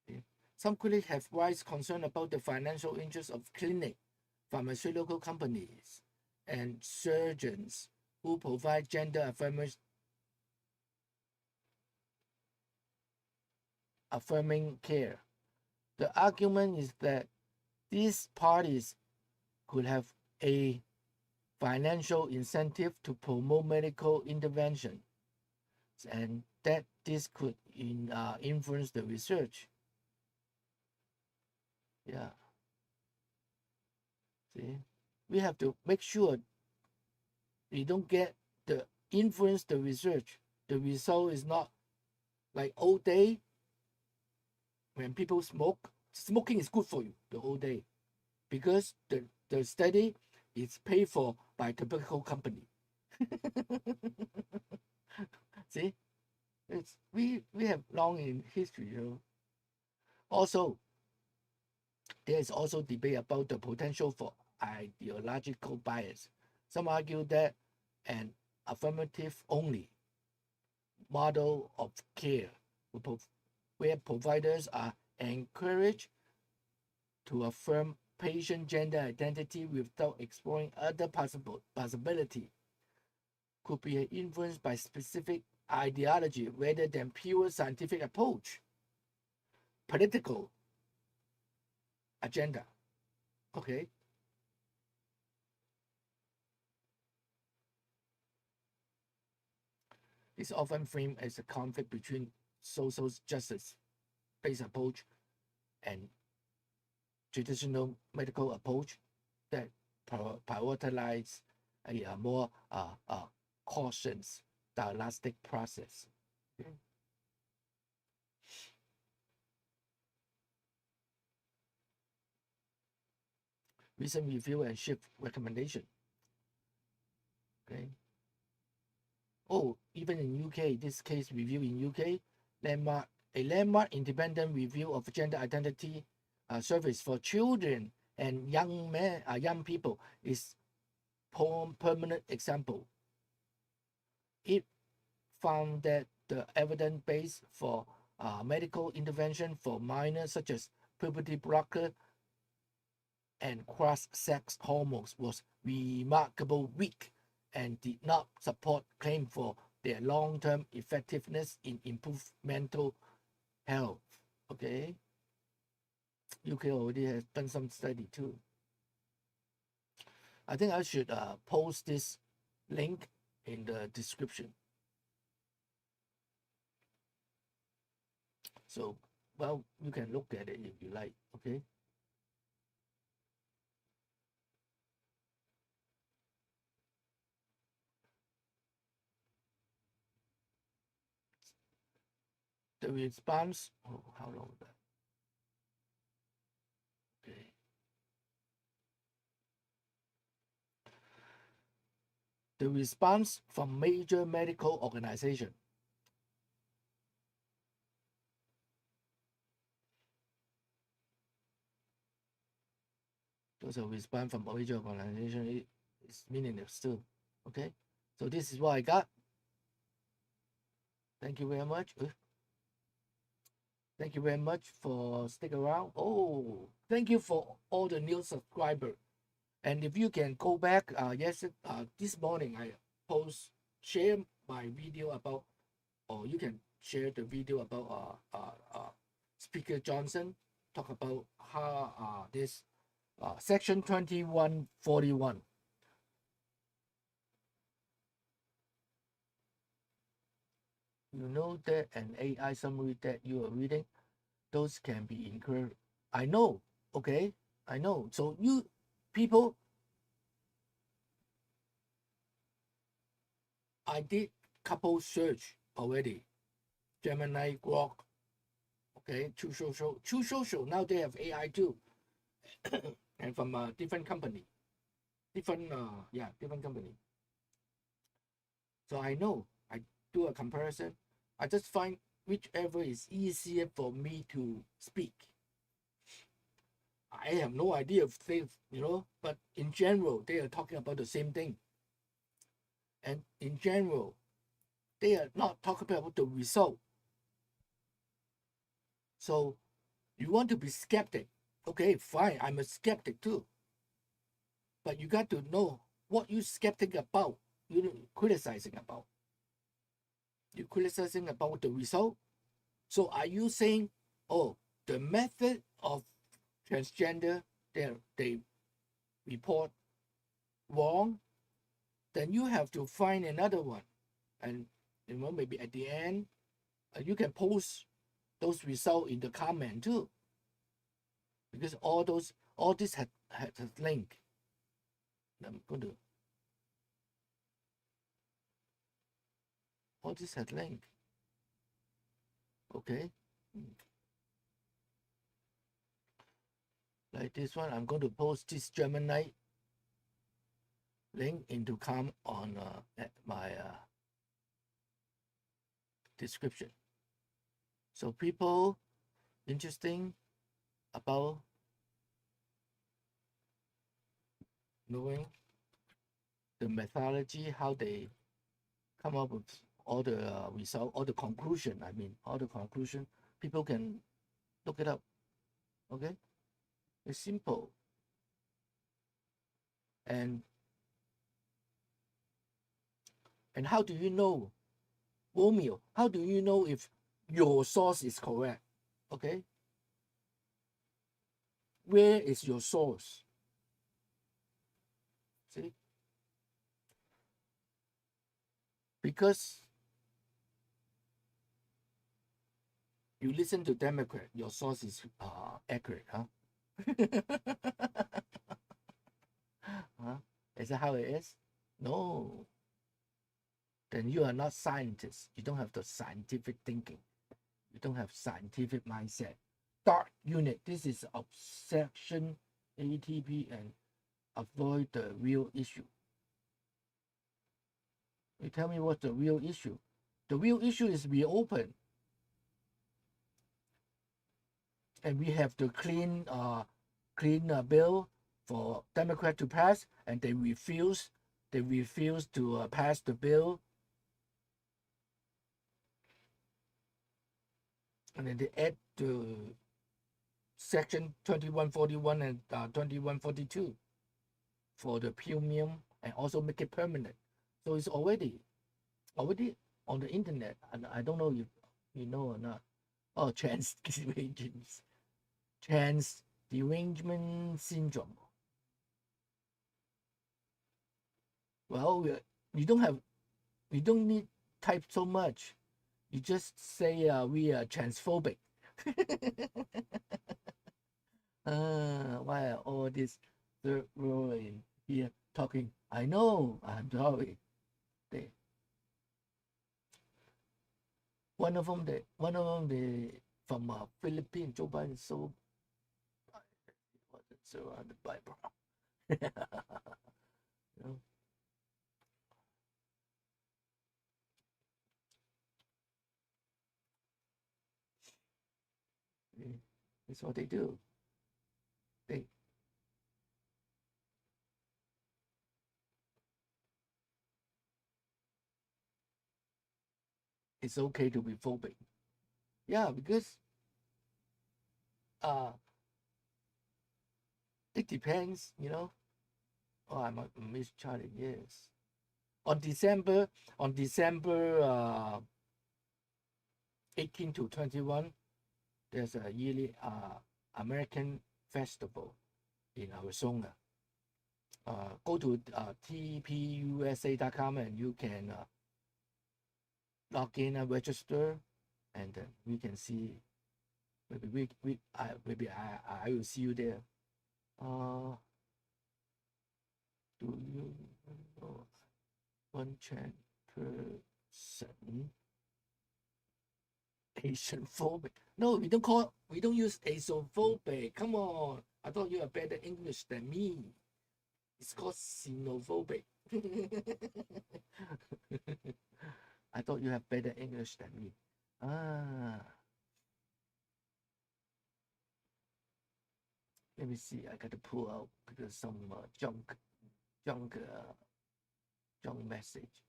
Okay. Some critics have raised concern about the financial interests of clinic, pharmaceutical companies, and surgeons who provide gender-affirming care. The argument is that these parties could have a financial incentive to promote medical intervention, and that this could influence the research. Yeah. See, we have to make sure we don't get the influence the research. The result is not like old day when people smoke. Smoking is good for you the whole day, because the study is paid for by tobacco company. See, we have long in history. Also, there is also debate about the potential for ideological bias. Some argue that an affirmative only model of care, where providers are encouraged to affirm patient gender identity without exploring other possibility could be influenced by specific ideology rather than pure scientific approach, political agenda. Okay. It's often framed as a conflict between social justice-based approach and traditional medical approach that prioritize a more cautious diagnostic process. Okay. Recent review and shift recommendation. Okay. Oh, even in UK, this case review in UK, a landmark independent review of gender identity service for children and young people is permanent example. It found that the evidence base for medical intervention for minors such as puberty blocker and cross-sex hormones was remarkably weak and did not support claim for their long-term effectiveness in improved mental health. Okay. UK already has done some study too. I think I should post this link in the description. So, well, you can look at it if you like, okay? The response, oh, how long is that? Okay. The response from major medical organizations. Those are response from major organization is meaningless too. Okay, so this is what I got. Thank you very much. Thank you very much for sticking around. Oh, thank you for all the new subscribers. And if you can go back, this morning I share my video about, or you can share the video about Speaker Johnson talk about how this Section 2141. You know that an AI summary that you are reading, those can be incurred. I know, okay, I know. So you people, I did couple search already. Gemini, Grok, okay, True Social. Now they have AI too, and from a different company, different company. So I know, I do a comparison. I just find whichever is easier for me to speak. I have no idea if they, but in general, they are talking about the same thing. And in general, they are not talking about the result. So you want to be skeptic. Okay, fine, I'm a skeptic too. But you got to know what you're skeptic about, you're criticizing about. You're criticizing about the result. So are you saying, oh, the method of transgender they report wrong? Then you have to find another one. And maybe at the end, you can post those results in the comment too. Because all this had link. I'm going to all this had link. Okay. Like this one, I'm going to post this Gemini link into come on my description. So people interesting about knowing the methodology, how they come up with all the result, all the conclusion. People can look it up. Okay, it's simple. And how do you know, Romeo, how do you know if your source is correct? Okay? Where is your source? See? Because you listen to Democrat, your source is accurate, huh? Huh? Is that how it is? No. Then you are not scientists. You don't have the scientific thinking. You don't have scientific mindset. Dark unit. This is obsession, ATP, and avoid the real issue. You tell me what's the real issue. The real issue is we open. And we have the clean bill for Democrat to pass, and they refuse to pass the bill. And then they add the section 2141 and 2142 for the premium, and also make it permanent. So it's already on the internet, and I don't know if you know or not. Oh, trans derangement syndrome. Well, you don't need type so much. You just say we are transphobic. Why are all this third row in here talking? I know, I'm sorry. One of them from Philippines, Joe Biden, so surrounded by brown. You know? That's what they do. It's okay to be phobic. Yeah, because it depends, you know. Oh, I'm mischarting, yes. On December 18 to 21, there's a yearly American festival in Arizona. Go to tpusa.com and you can log in and register, and then we can see. Maybe I will see you there. Do you know one trans person Asian phobic? No, we don't use Asiophobic. Come on, I thought you have better English than me. It's called xenophobic. I thought you have better English than me. Let me see. I got to pull out because some junk message.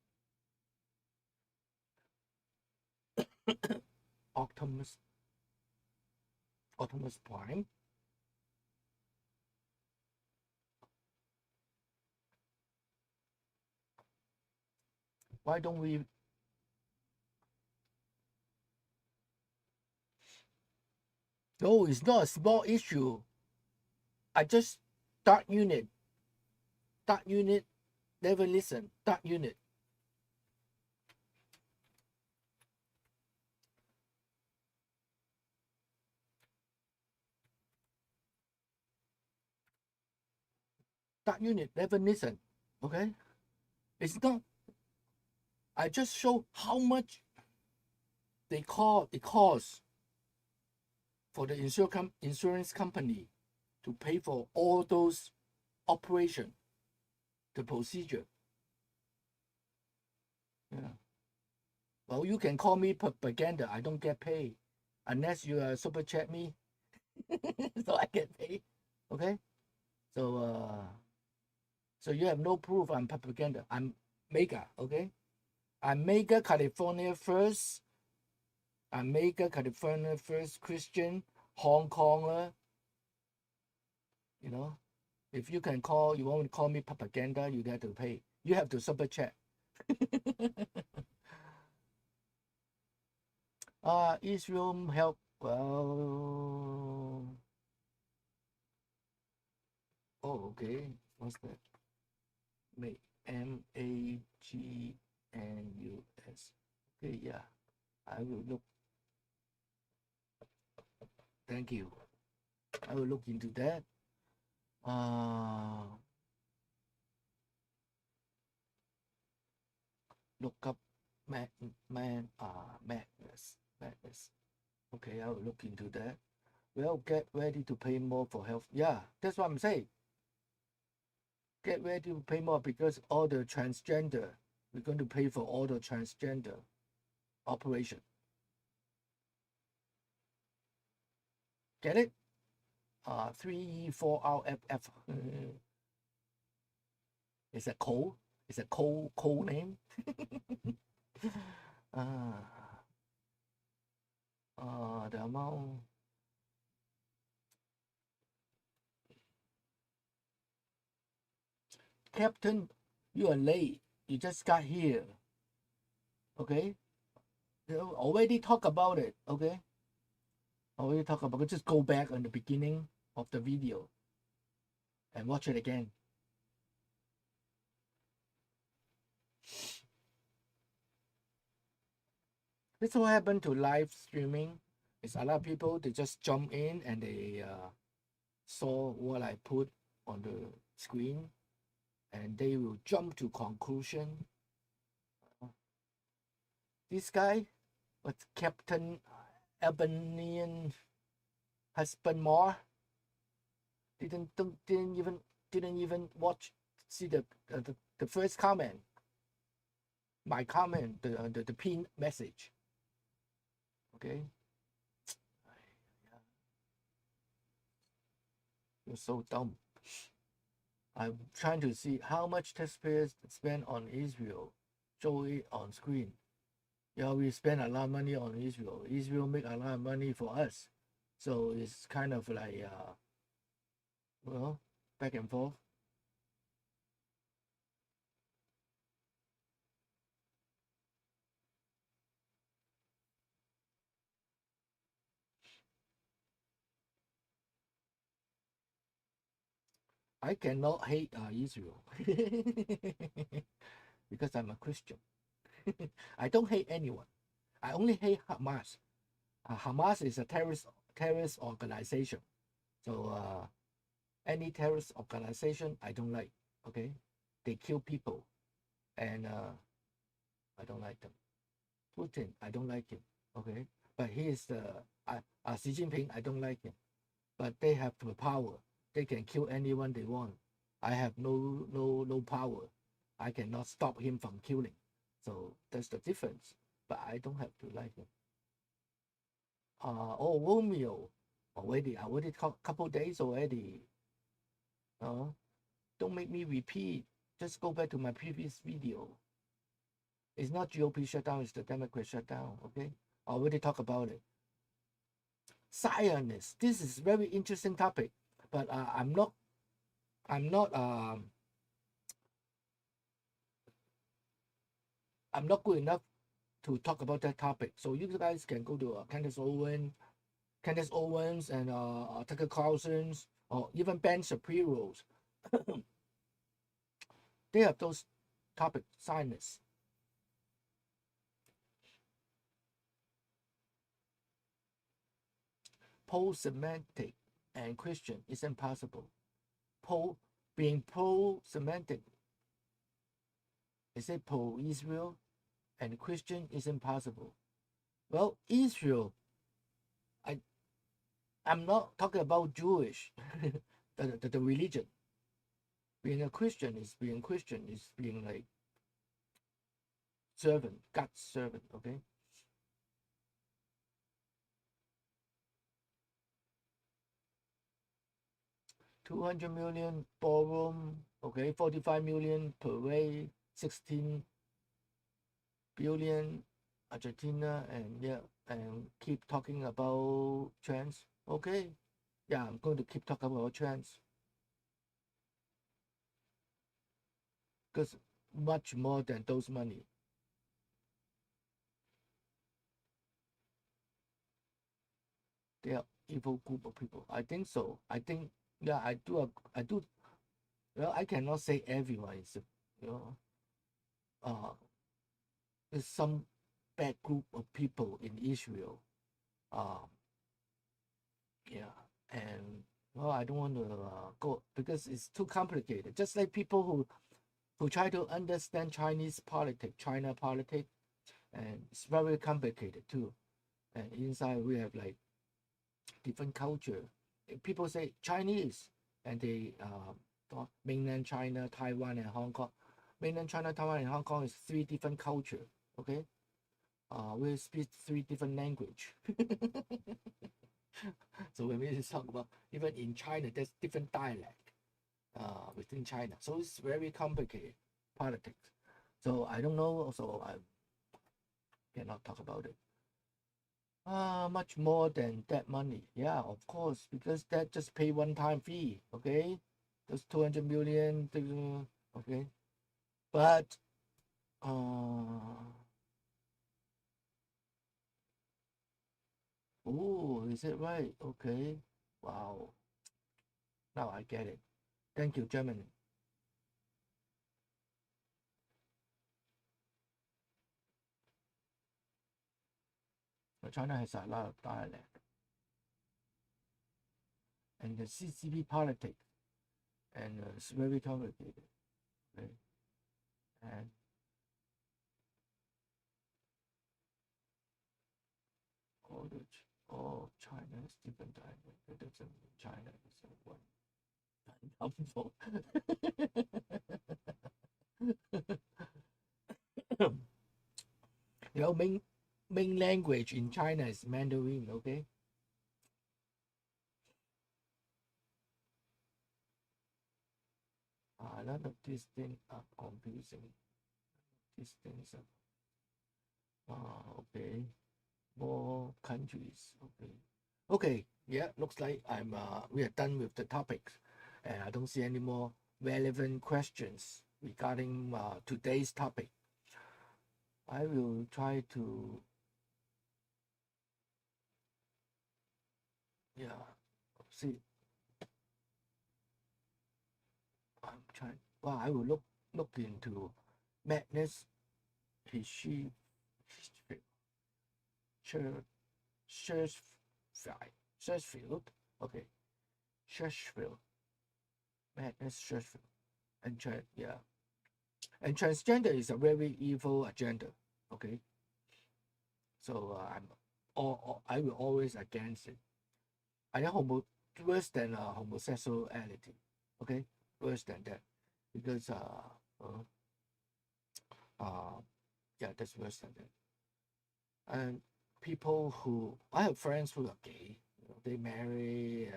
Optimus Prime. Why don't we? No, it's not a small issue. I just Dark unit, never listen. Dark unit. Dark unit, never listen. Okay, it's not. I just show how much it costs for the insurance company to pay for all those operation, the procedure. Yeah. Well, you can call me propaganda. I don't get paid unless you super chat me, so I get paid. Okay. So you have no proof I'm propaganda. I'm mega. Okay. I'm mega California first. I'm mega California first Christian Hong Konger. You know, If you can call, you want to call me propaganda, you got to pay. You have to super chat. Israel help. Well, oh, okay. What's that? MAGNUS. Okay, yeah. I will look. Thank you. I will look into that. Look up madness. Okay, I will look into that. Well, get ready to pay more for health. Yeah, that's what I'm saying. Get ready to pay more because all the transgender, we're going to pay for all the transgender operation. Get it? 3E4RFF. It's a code. It's a code name. The amount. Captain, you are late. You just got here. Okay? You already talk about it. Okay? Already talk about it. Just go back on the beginning of the video and watch it again. This is what happened to live streaming. It's a lot of people, they just jump in and they saw what I put on the screen and they will jump to conclusion. This guy was Captain Albanian husband more. Didn't even see the first comment. My comment, the pin message. Okay. You're so dumb. I'm trying to see how much taxpayers spend on Israel. Show it on screen. Yeah, we spend a lot of money on Israel. Israel make a lot of money for us. So it's kind of like, well, back and forth. I cannot hate Israel because I'm a Christian. I don't hate anyone. I only hate Hamas. Hamas is a terrorist organization. So any terrorist organization I don't like. Okay, they kill people, and I don't like them. Putin, I don't like him. Okay, but he is the Xi Jinping. I don't like him, but they have the power. They can kill anyone they want. I have no power. I cannot stop him from killing. So that's the difference. But I don't have to like him. Romeo, already couple days already. Don't make me repeat. Just go back to my previous video. It's not GOP shutdown, it's the Democrat shutdown. Okay, I already talked about it. Zionists. This is a very interesting topic, but I'm not good enough to talk about that topic. So you guys can go to Candace Owens and Tucker Carlson's or even Ben Shapiro's. They have those topics, Zionists. Pro-Semitic and Christian is impossible. Being pro-Semitic, is it pro-Israel and Christian is impossible. Well, Israel, I'm not talking about Jewish, the religion. Being a Christian is being like servant, God's servant, okay? $200 million ballroom, okay, 45 million parade, 16 billion Argentina, and keep talking about trans. Okay, yeah, I'm going to keep talking about trans. because much more than those money. They are evil group of people. I think so. I think, yeah, I do. Well, I cannot say everyone is, uh, there's some bad group of people in Israel. Um, yeah, and well, I don't want to go because it's too complicated. Just like people who try to understand Chinese politics, China politics, and it's very complicated too. And inside we have like different culture. People say Chinese, and they mainland China, Taiwan, and Hong Kong. Mainland China, Taiwan, and Hong Kong is 3 different culture. Okay, we speak 3 different language. So when we talk about even in China, there's different dialect within China. So it's very complicated politics. So I don't know. So I cannot talk about it. Much more than that money. Yeah, of course, because that just pay one-time fee. Okay, those 200 million. Okay, but oh, is it right? Okay, wow. Now I get it. Thank you, Germany. But China has a lot of dialect. And the CCP politics, and it's very complicated. Okay? And all China is different dialect. That doesn't mean China is one unhelpful. Main language in China is Mandarin. Okay. A lot of these things are confusing. These things are okay. More countries. Okay. Okay. Yeah. Looks like we are done with the topics, and I don't see any more relevant questions regarding today's topic. I will try to. Yeah. See. I'm trying. Well, I will look into madness. History. Churchfield. Okay. Churchfield. Madness Churchfield. And yeah. And transgender is a very evil agenda. Okay. So I will always against it. I think worse than homosexuality. Okay. Worse than that. Because yeah, that's worse than that. And people who I have friends who are gay, they marry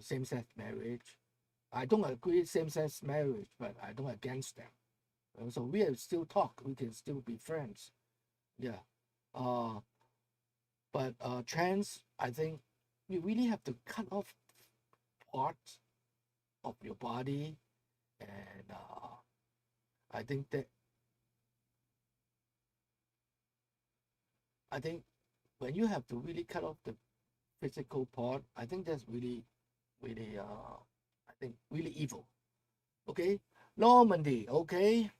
same-sex marriage. I don't agree same-sex marriage, but I don't against them. So we have still talk. We can still be friends. Yeah. But trans, I think you really have to cut off parts of your body, and I think when you have to really cut off the physical part, I think that's really, really, I think really evil. Okay, Normandy. Okay,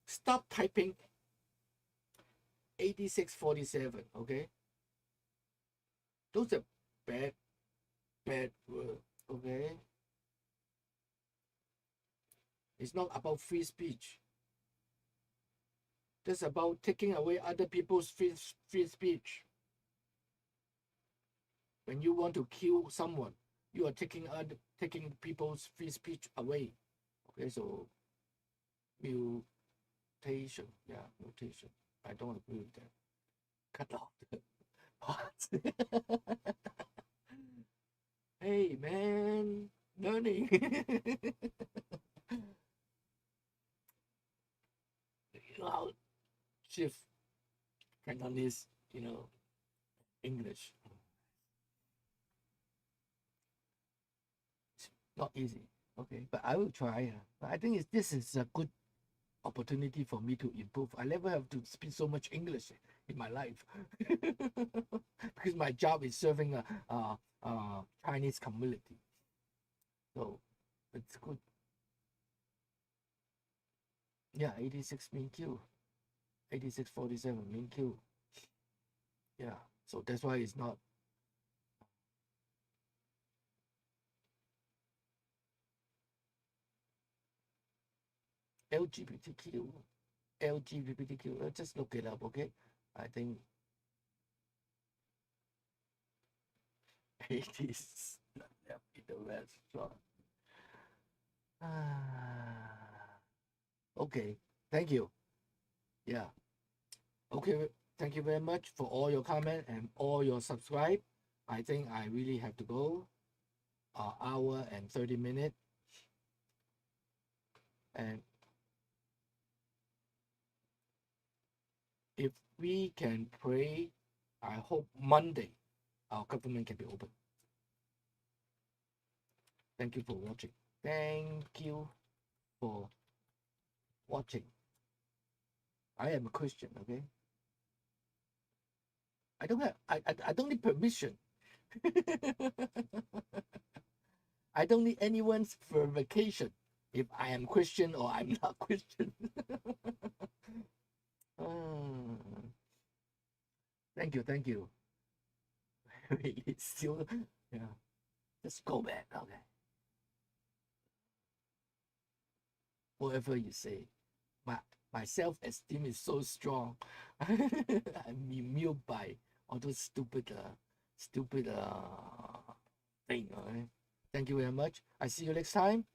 stop typing 8647. Okay, those are bad words. Okay, it's not about free speech. That's about taking away other people's free speech. When you want to kill someone, you are taking people's free speech away. Okay, so mutation. Yeah, mutation. I don't agree with that. Cut off the parts. Hey man, learning. How shift Cantonese, English. It's not easy. Okay, but I will try. But I think this is a good opportunity for me to improve. I never have to speak so much English in my life because my job is serving a Chinese community. So it's good. Yeah, 86 mean Q, 8647 mean Q. Yeah, so that's why it's not. LGBTQ, just look it up, okay? I think it is in the restaurant. Okay, thank you. Yeah. Okay, thank you very much for all your comment and all your subscribe. I think I really have to go. Hour and 30 minutes. And if we can pray, I hope Monday our government can be open. Thank you for watching. Thank you for watching. I am a Christian, okay? I don't need permission. I don't need anyone's verification if I am Christian or I'm not Christian. Thank you. It's still, yeah. Just go back, okay? Whatever you say, my self-esteem is so strong. I'm immune by all those stupid thing. Okay? Thank you very much. I see you next time.